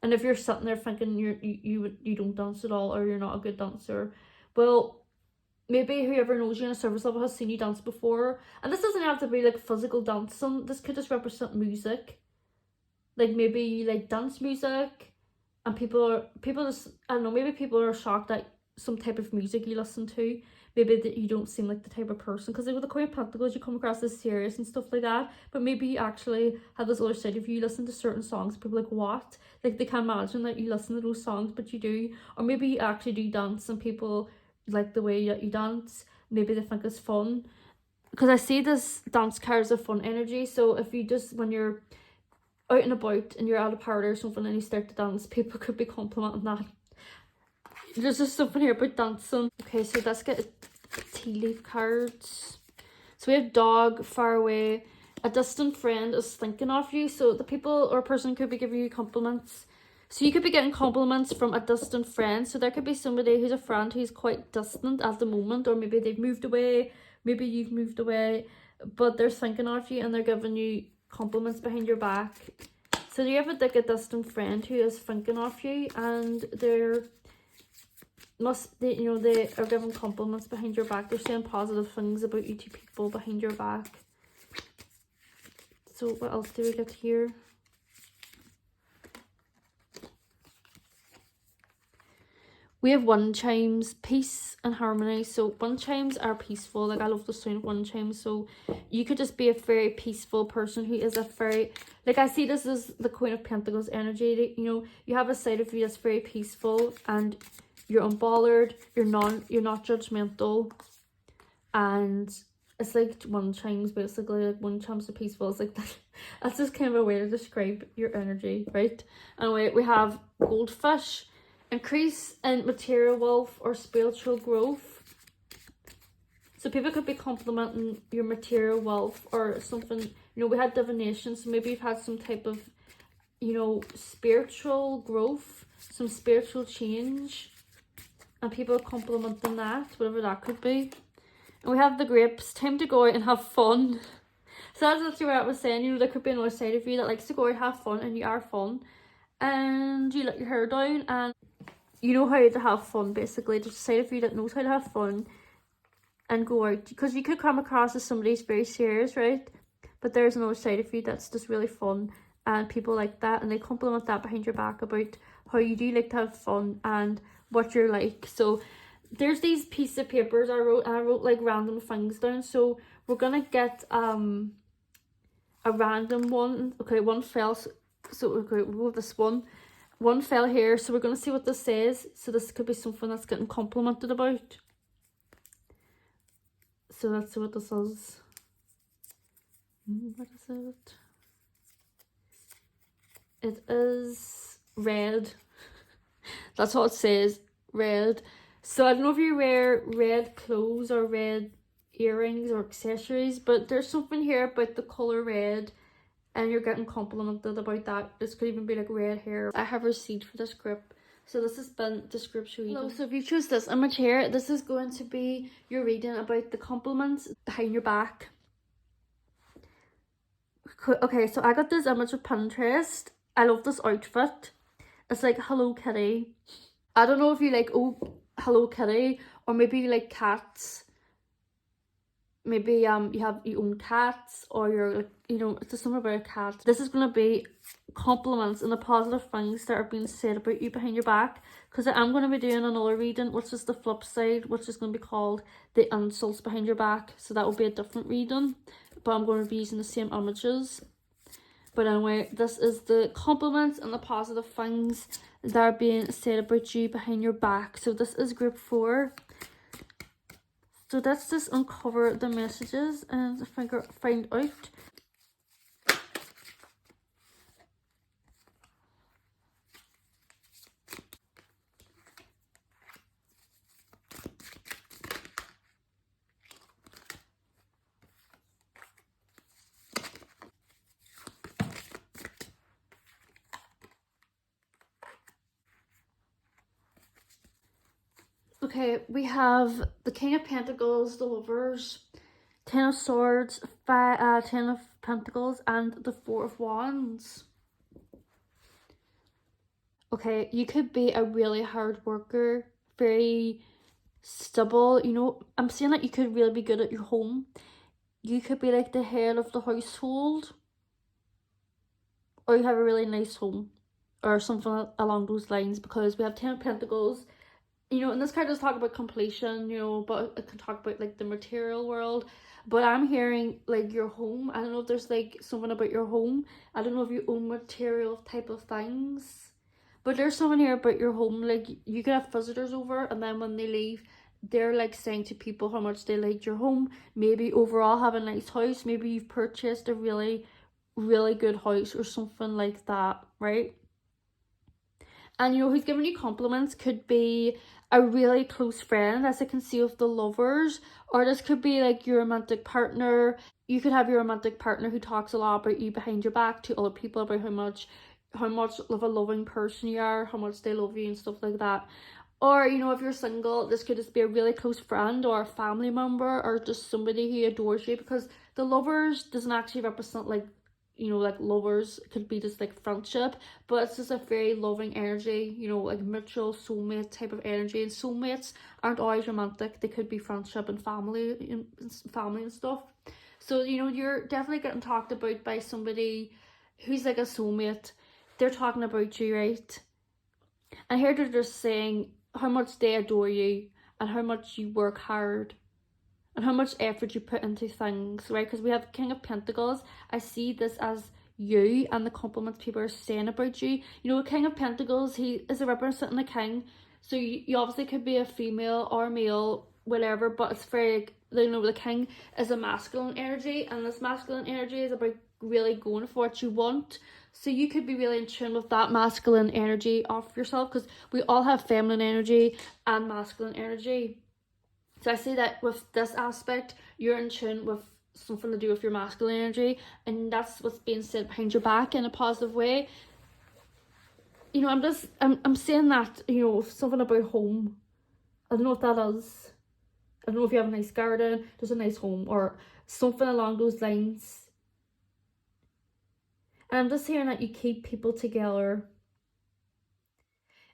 And if you're sitting there thinking you don't dance at all, or you're not a good dancer, well, maybe whoever knows you in a service level has seen you dance before. And this doesn't have to be like physical dancing. This could just represent music. Like maybe you like dance music, and people just, I don't know, maybe people are shocked at some type of music you listen to. Maybe that you don't seem like the type of person, because like with the Queen of Pentacles you come across as serious and stuff like that, but maybe you actually have this other side of you. You listen to certain songs, people are like, what? Like they can't imagine that you listen to those songs, but you do. Or maybe you actually do dance and people like the way that you dance. Maybe they think it's fun, because I see this dance carries a fun energy. So if you just, when you're out and about and you're at a party or something and you start to dance, people could be complimenting that. There's just something here about dancing. Okay, so let's get tea leaf cards. So we have dog, far away, a distant friend is thinking of you. So the people or person could be giving you compliments. So you could be getting compliments from a distant friend. So there could be somebody who's a friend who's quite distant at the moment, or maybe they've moved away, maybe you've moved away, but they're thinking of you and they're giving you compliments behind your back. So you have like a distant friend who is thinking of you, and they are giving compliments behind your back. They're saying positive things about you to people behind your back. So what else do we get here? We have wind chimes, peace and harmony. So wind chimes are peaceful. Like I love the sound of wind chimes. So you could just be a very peaceful person who is a very, like I see this as the Queen of Pentacles energy. You know, you have a side of you that's very peaceful and you're unbothered. You're not judgmental, and it's like wind chimes basically. Like wind chimes are peaceful. It's like that. That's just kind of a way to describe your energy, right? Anyway, we have goldfish. Increase in material wealth or spiritual growth. So people could be complimenting your material wealth or something. You know, we had divination, so maybe you've had some type of, you know, spiritual growth, some spiritual change, and people are complimenting that, whatever that could be. And we have the grapes. Time to go out and have fun. So that's actually what I was saying. You know, there could be another side of you that likes to go out and have fun, and you are fun, and you let your hair down, and you know how to have fun, basically. There's a side of you that knows how to have fun and go out. Because you could come across as somebody who's very serious, right? But there's another side of you that's just really fun. And people like that. And they compliment that behind your back about how you do like to have fun and what you're like. So there's these pieces of papers I wrote like random things down. So we're going to get a random one. Okay, one fell. So okay, we'll go with this one. One fell here, so we're going to see what this says. So this could be something that's getting complimented about. So let's see what this is. What is it? It is red. That's what it says, red. So I don't know if you wear red clothes or red earrings or accessories, but there's something here about the colour red. And you're getting complimented about that. This could even be like red hair. I have received for this grip. So this has been the scripture reading. Hello, so if you choose this image here, this is going to be your reading about the compliments behind your back. Okay, so I got this image of Pinterest. I love this outfit. It's like Hello Kitty. I don't know if you like Hello Kitty, or maybe you like cats. Maybe you own cats, or you're like, you know, it's just something about a cat. This is going to be compliments and the positive things that are being said about you behind your back, because I am going to be doing another reading, which is the flip side, which is going to be called the insults behind your back. So that will be a different reading, but I'm going to be using the same images. But anyway, this is the compliments and the positive things that are being said about you behind your back. So this is group 4. So let's just uncover the messages and find out. Okay, we have the King of Pentacles, the Lovers, Ten of Swords, Ten of Pentacles, and the Four of Wands. Okay, you could be a really hard worker, very stubble, you know. I'm saying that you could really be good at your home. You could be like the head of the household, or you have a really nice home, or something along those lines, because we have Ten of Pentacles. You know, and this card does talk about completion, you know, but it can talk about like the material world. But I'm hearing like your home. I don't know if there's like something about your home. I don't know if you own material type of things. But there's something here about your home. Like you could have visitors over, and then when they leave, they're like saying to people how much they liked your home. Maybe overall have a nice house. Maybe you've purchased a really, really good house or something like that, right? And you know, who's giving you compliments could be a really close friend, as I can see with the Lovers, or this could be like your romantic partner. You could have your romantic partner who talks a lot about you behind your back to other people about how much of a loving person you are, how much they love you and stuff like that. Or, you know, if you're single, this could just be a really close friend or a family member or just somebody who adores you, because the Lovers doesn't actually represent like, you know, like lovers. It could be just like friendship, but it's just a very loving energy, you know, like mutual soulmate type of energy. And soulmates aren't always romantic. They could be friendship and family and stuff. So, you know, you're definitely getting talked about by somebody who's like a soulmate. They're talking about you, right? And here they're just saying how much they adore you and how much you work hard and how much effort you put into things, right? Because we have King of Pentacles. I see this as you and the compliments people are saying about you. You know, King of Pentacles, he is a representing the king. So you obviously could be a female or male, whatever, but it's very, you know, the king is a masculine energy, and this masculine energy is about really going for what you want. So you could be really in tune with that masculine energy of yourself, because we all have feminine energy and masculine energy. So I see that with this aspect, you're in tune with something to do with your masculine energy, and that's what's being said behind your back in a positive way. You know, I'm saying that, you know, something about home. I don't know what that is. I don't know if you have a nice garden, just a nice home, or something along those lines. And I'm just hearing that you keep people together.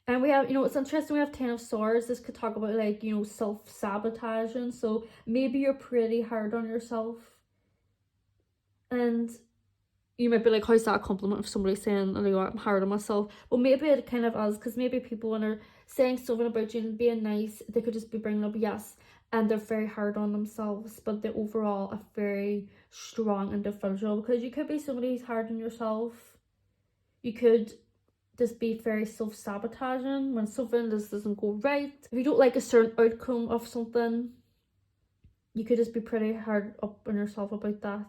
And we have, you know, it's interesting, we have Ten of Swords. This could talk about like, you know, self-sabotaging. So maybe you're pretty hard on yourself. And you might be like, how's that a compliment if somebody's saying, oh, I'm hard on myself? Well, maybe it kind of is, because maybe people, when they're saying something about you and being nice, they could just be bringing up yes, and they're very hard on themselves, but they're overall a very strong individual. Because you could be somebody who's hard on yourself. You could just be very self-sabotaging when something just doesn't go right. If you don't like a certain outcome of something, you could just be pretty hard up on yourself about that.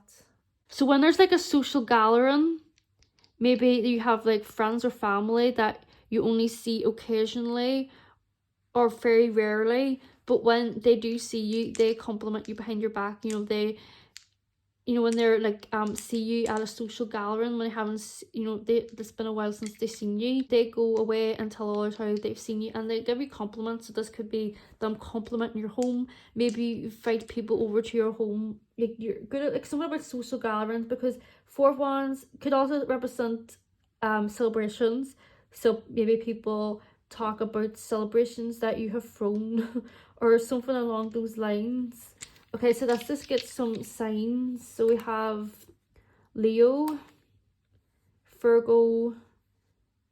So when there's like a social gathering, maybe you have like friends or family that you only see occasionally or very rarely, but when they do see you, they compliment you behind your back. You know, they, you know, when they're like see you at a social gathering, when they haven't, you know, it's been a while since they've seen you, they go away and tell others how they've seen you, and they give you compliments. So this could be them complimenting your home. Maybe you invite people over to your home. Like, you're good at like something about social gatherings, because Four of Wands could also represent celebrations. So maybe people talk about celebrations that you have thrown or something along those lines. Okay, so let's just get some signs. So we have Leo, Virgo,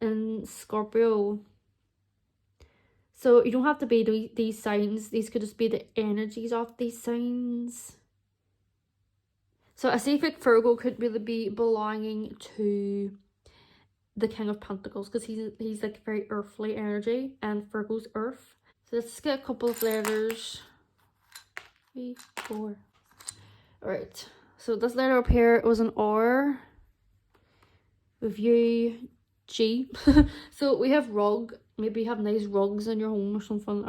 and Scorpio. So you don't have to be these signs. These could just be the energies of these signs. So I see like Virgo could really be belonging to the King of Pentacles, because he's like very earthly energy, and Virgo's earth. So let's just get a couple of letters. 3, 4. Alright, so this letter up here was an R with U, G. So we have rug. Maybe you have nice rugs in your home or something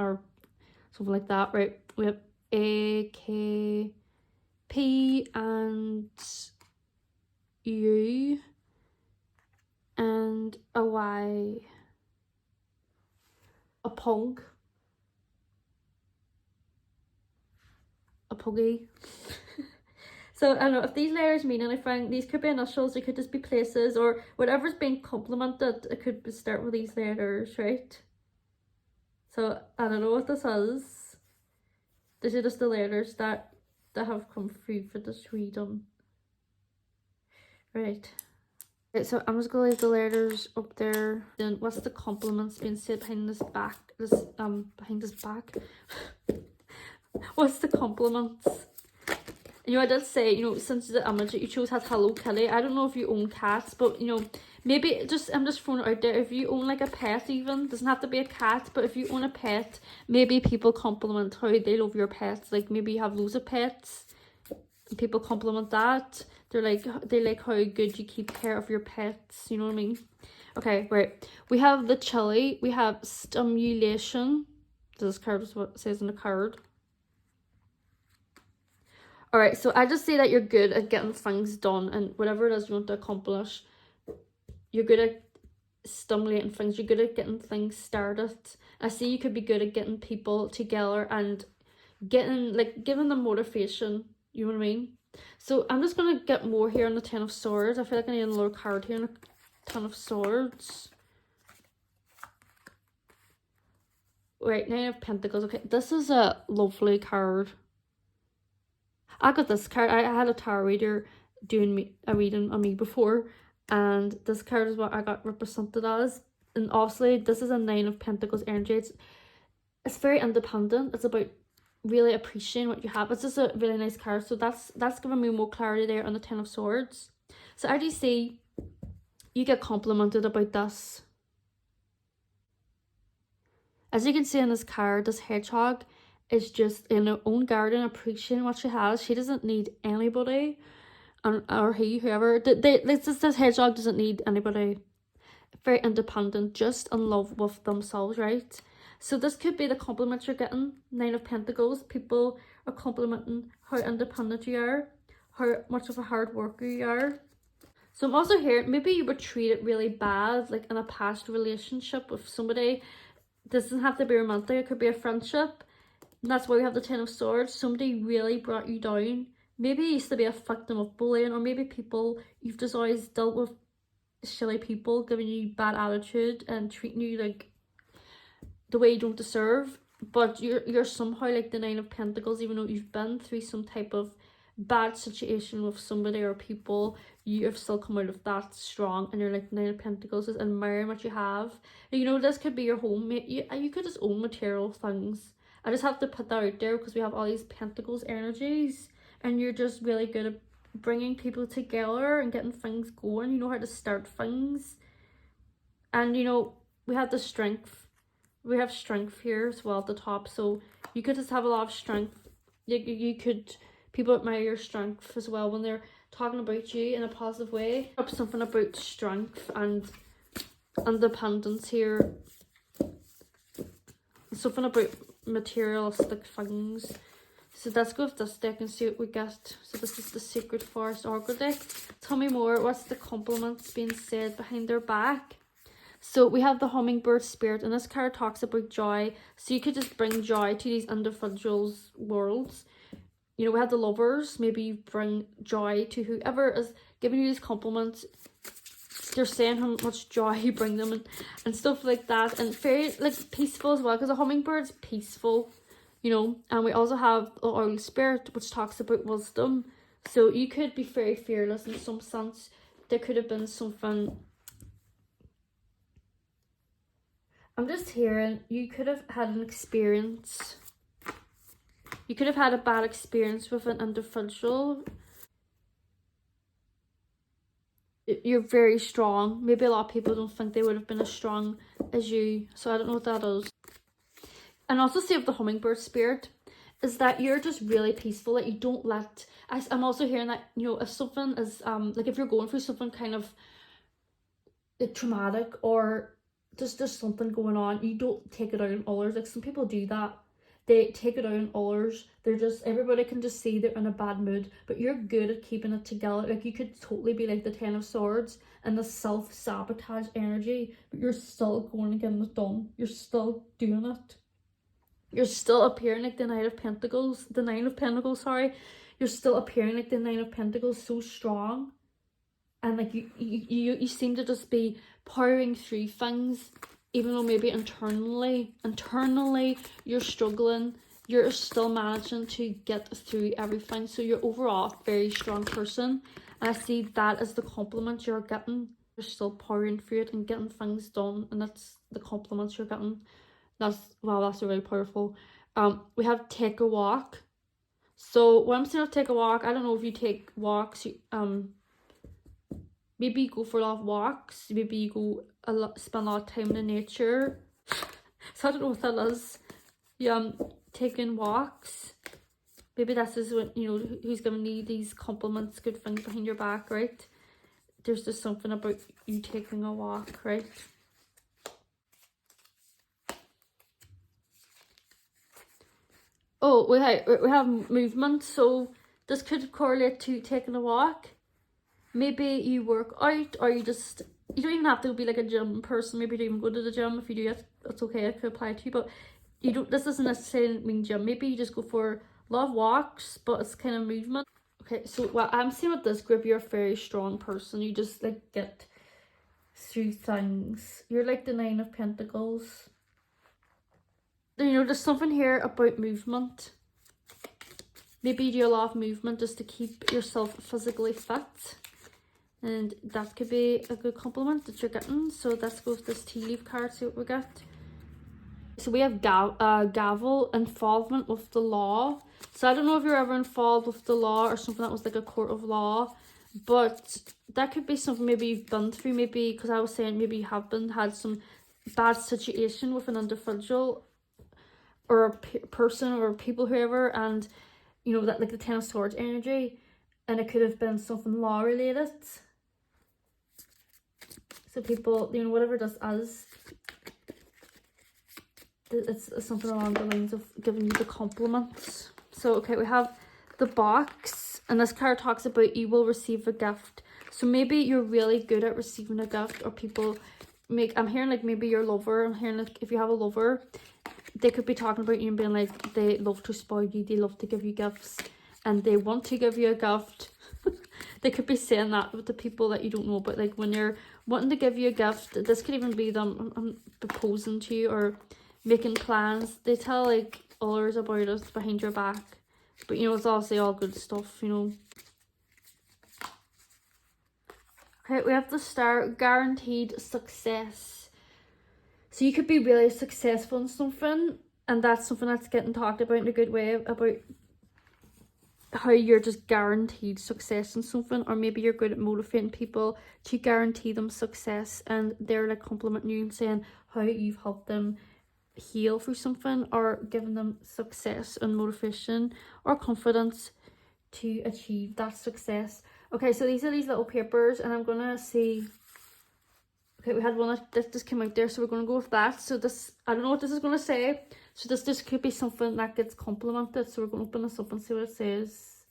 like that, right? We have A, K, P, and U, and a Y, a punk. a puggy. So I don't know if these letters mean anything. These could be initials, they could just be places, or whatever's being complimented, it could start with these letters, right? So I don't know what this is. These are just the letters that have come through for this reading. Right. Okay, so I'm just gonna leave the letters up there. Then what's the compliments being said behind this back? Behind his back. What's the compliments? You know, I did say, you know, since the image that you chose has Hello Kitty, I don't know if you own cats, but you know, maybe I'm just throwing it out there. If you own like a pet, even doesn't have to be a cat, but if you own a pet, maybe people compliment how they love your pets. Like maybe you have loads of pets, and people compliment that. They like how good you keep care of your pets. You know what I mean? Okay, right. We have the chili. We have stimulation. This card is what it says in the card. Alright, so I just say that you're good at getting things done, and whatever it is you want to accomplish, you're good at stimulating things, you're good at getting things started. I see you could be good at getting people together and giving them motivation, you know what I mean? So I'm just going to get more here on the Ten of Swords. I feel like I need another card here on the Ten of Swords. Right, Nine of Pentacles. Okay, this is a lovely card. I got this card. I had a tarot reader doing a reading on me before, and this card is what I got represented as. And obviously this is a Nine of Pentacles energy. It's very independent. It's about really appreciating what you have. It's just a really nice card. So that's giving me more clarity there on the Ten of Swords. So as you see, you get complimented about this. As you can see in this card, this hedgehog is just in her own garden appreciating what she has. She doesn't need anybody, or whoever. This hedgehog doesn't need anybody. Very independent, just in love with themselves, right? So this could be the compliment you're getting. Nine of Pentacles. People are complimenting how independent you are, how much of a hard worker you are. So I'm also hearing maybe you were treated really bad, like in a past relationship with somebody. This doesn't have to be romantic, it could be a friendship. And that's why we have the Ten of Swords. Somebody really brought you down. Maybe you used to be a victim of bullying, or maybe you've just always dealt with silly people giving you bad attitude and treating you like the way you don't deserve. But you're somehow like the Nine of Pentacles, even though you've been through some type of bad situation with somebody or people, you have still come out of that strong, and you're like Nine of Pentacles, is admiring what you have. And you know, this could be your home. You could just own material things. I just have to put that out there because we have all these Pentacles energies, and you're just really good at bringing people together and getting things going. You know how to start things. And you know, we have the strength. We have strength here as well at the top, so you could just have a lot of strength. You could, people admire your strength as well when they're talking about you in a positive way. Something about strength and independence here. Something about materialistic things. So let's go with this deck and see what we get. So this is the Sacred Forest Oracle deck. Tell me more. What's the compliments being said behind their back? So we have the Hummingbird Spirit, and this card talks about joy. So you could just bring joy to these individuals' worlds. You know, we have the Lovers. Maybe you bring joy to whoever is giving you these compliments. They're saying how much joy you bring them, and stuff like that, and very like peaceful as well, because a hummingbird's peaceful, you know. And we also have the Owl Spirit, which talks about wisdom. So you could be very fearless in some sense. There could have been something. I'm just hearing you could have had an experience. You could have had a bad experience with an individual. You're very strong. Maybe a lot of people don't think they would have been as strong as you. So I don't know what that is. And also say of the Hummingbird Spirit is that you're just really peaceful. That you don't let... I'm also hearing that, you know, if something is... like if you're going through something kind of traumatic, or just there's something going on, you don't take it out on others. Like some people do that. They take it out on others. They're just, everybody can just see they're in a bad mood, but you're good at keeping it together. Like you could totally be like the Ten of Swords and the self-sabotage energy, but you're still going and getting it done. You're still doing it. You're still appearing like the Nine of Pentacles, sorry. You're still appearing like the Nine of Pentacles, so strong. And like you seem to just be powering through things, even though maybe internally you're struggling. You're still managing to get through everything. So you're overall a very strong person. And I see that as the compliment you're getting. You're still powering through it and getting things done. And that's the compliments you're getting. That's really powerful. We have take a walk. So when I'm saying take a walk, I don't know if you take walks. Maybe you go for a lot of walks. Maybe you go spend a lot of time in nature. So I don't know what that is. Yeah, taking walks. Maybe this is when, you know, who's giving you these compliments, good things behind your back, right? There's just something about you taking a walk, right? Oh, we have movement, so this could correlate to taking a walk. Maybe you work out, or you don't even have to be like a gym person. Maybe you don't even go to the gym. If you do it, that's okay, it could apply to you, but you don't, this doesn't necessarily mean gym. Maybe you just go for a lot of walks, but it's kind of movement. Okay, so what I'm seeing with this group, you're a very strong person. You just like get through things. You're like the Nine of Pentacles. You know, there's something here about movement. Maybe you do a lot of movement just to keep yourself physically fit. And that could be a good compliment that you're getting. So let's go with this tea leaf card, see what we get. So we have gavel, involvement with the law. So I don't know if you're ever involved with the law or something that was like a court of law. But that could be something maybe you've been through. Maybe, because I was saying maybe you have had some bad situation with an individual or a person or people, whoever, and you know that like the Ten of Swords energy, and it could have been something law related. So people, you know, whatever this is, it's something along the lines of giving you the compliments. So okay, we have the box, and this card talks about you will receive a gift. So maybe you're really good at receiving a gift, or people I'm hearing like maybe your lover, I'm hearing like if you have a lover, they could be talking about you and being like they love to spoil you, they love to give you gifts, and they want to give you a gift. They could be saying that with the people that you don't know, but like when you're wanting to give you a gift, this could even be them proposing to you or making plans. They tell like others about it behind your back, but you know, it's obviously all good stuff, you know. Okay, we have the Star, guaranteed success. So you could be really successful in something, and that's something that's getting talked about in a good way, about how you're just guaranteed success in something, or maybe you're good at motivating people to guarantee them success, and they're like complimenting you and saying how you've helped them heal through something, or giving them success and motivation or confidence to achieve that success. Okay, so these are these little papers, and I'm gonna see. Okay, we had one that just came out there, so we're gonna go with that. So this, I don't know what this is gonna say. So this could be something that gets complimented. So we're gonna open this up and see what it says.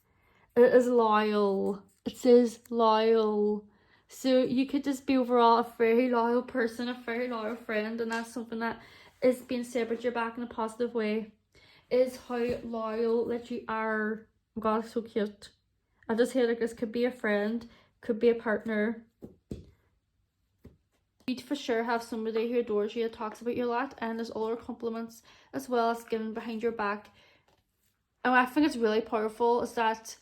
It is loyal. It says loyal. So you could just be overall a very loyal person, a very loyal friend, and that's something that is being said about your back in a positive way. Is how loyal that you are. Oh God, it's so cute. I just hear like this could be a friend, could be a partner. You'd for sure have somebody who adores you, talks about you a lot, and is all our compliments as well as given behind your back. And I think it's really powerful is that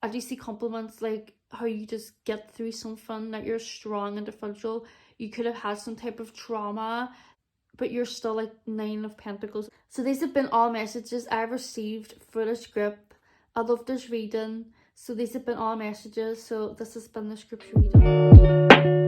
I do see compliments like how you just get through something, that you're a strong individual. You could have had some type of trauma, but you're still like Nine of Pentacles. So these have been all messages I've received for this group. I love this reading. So these have been all messages. So this has been the scripture reading.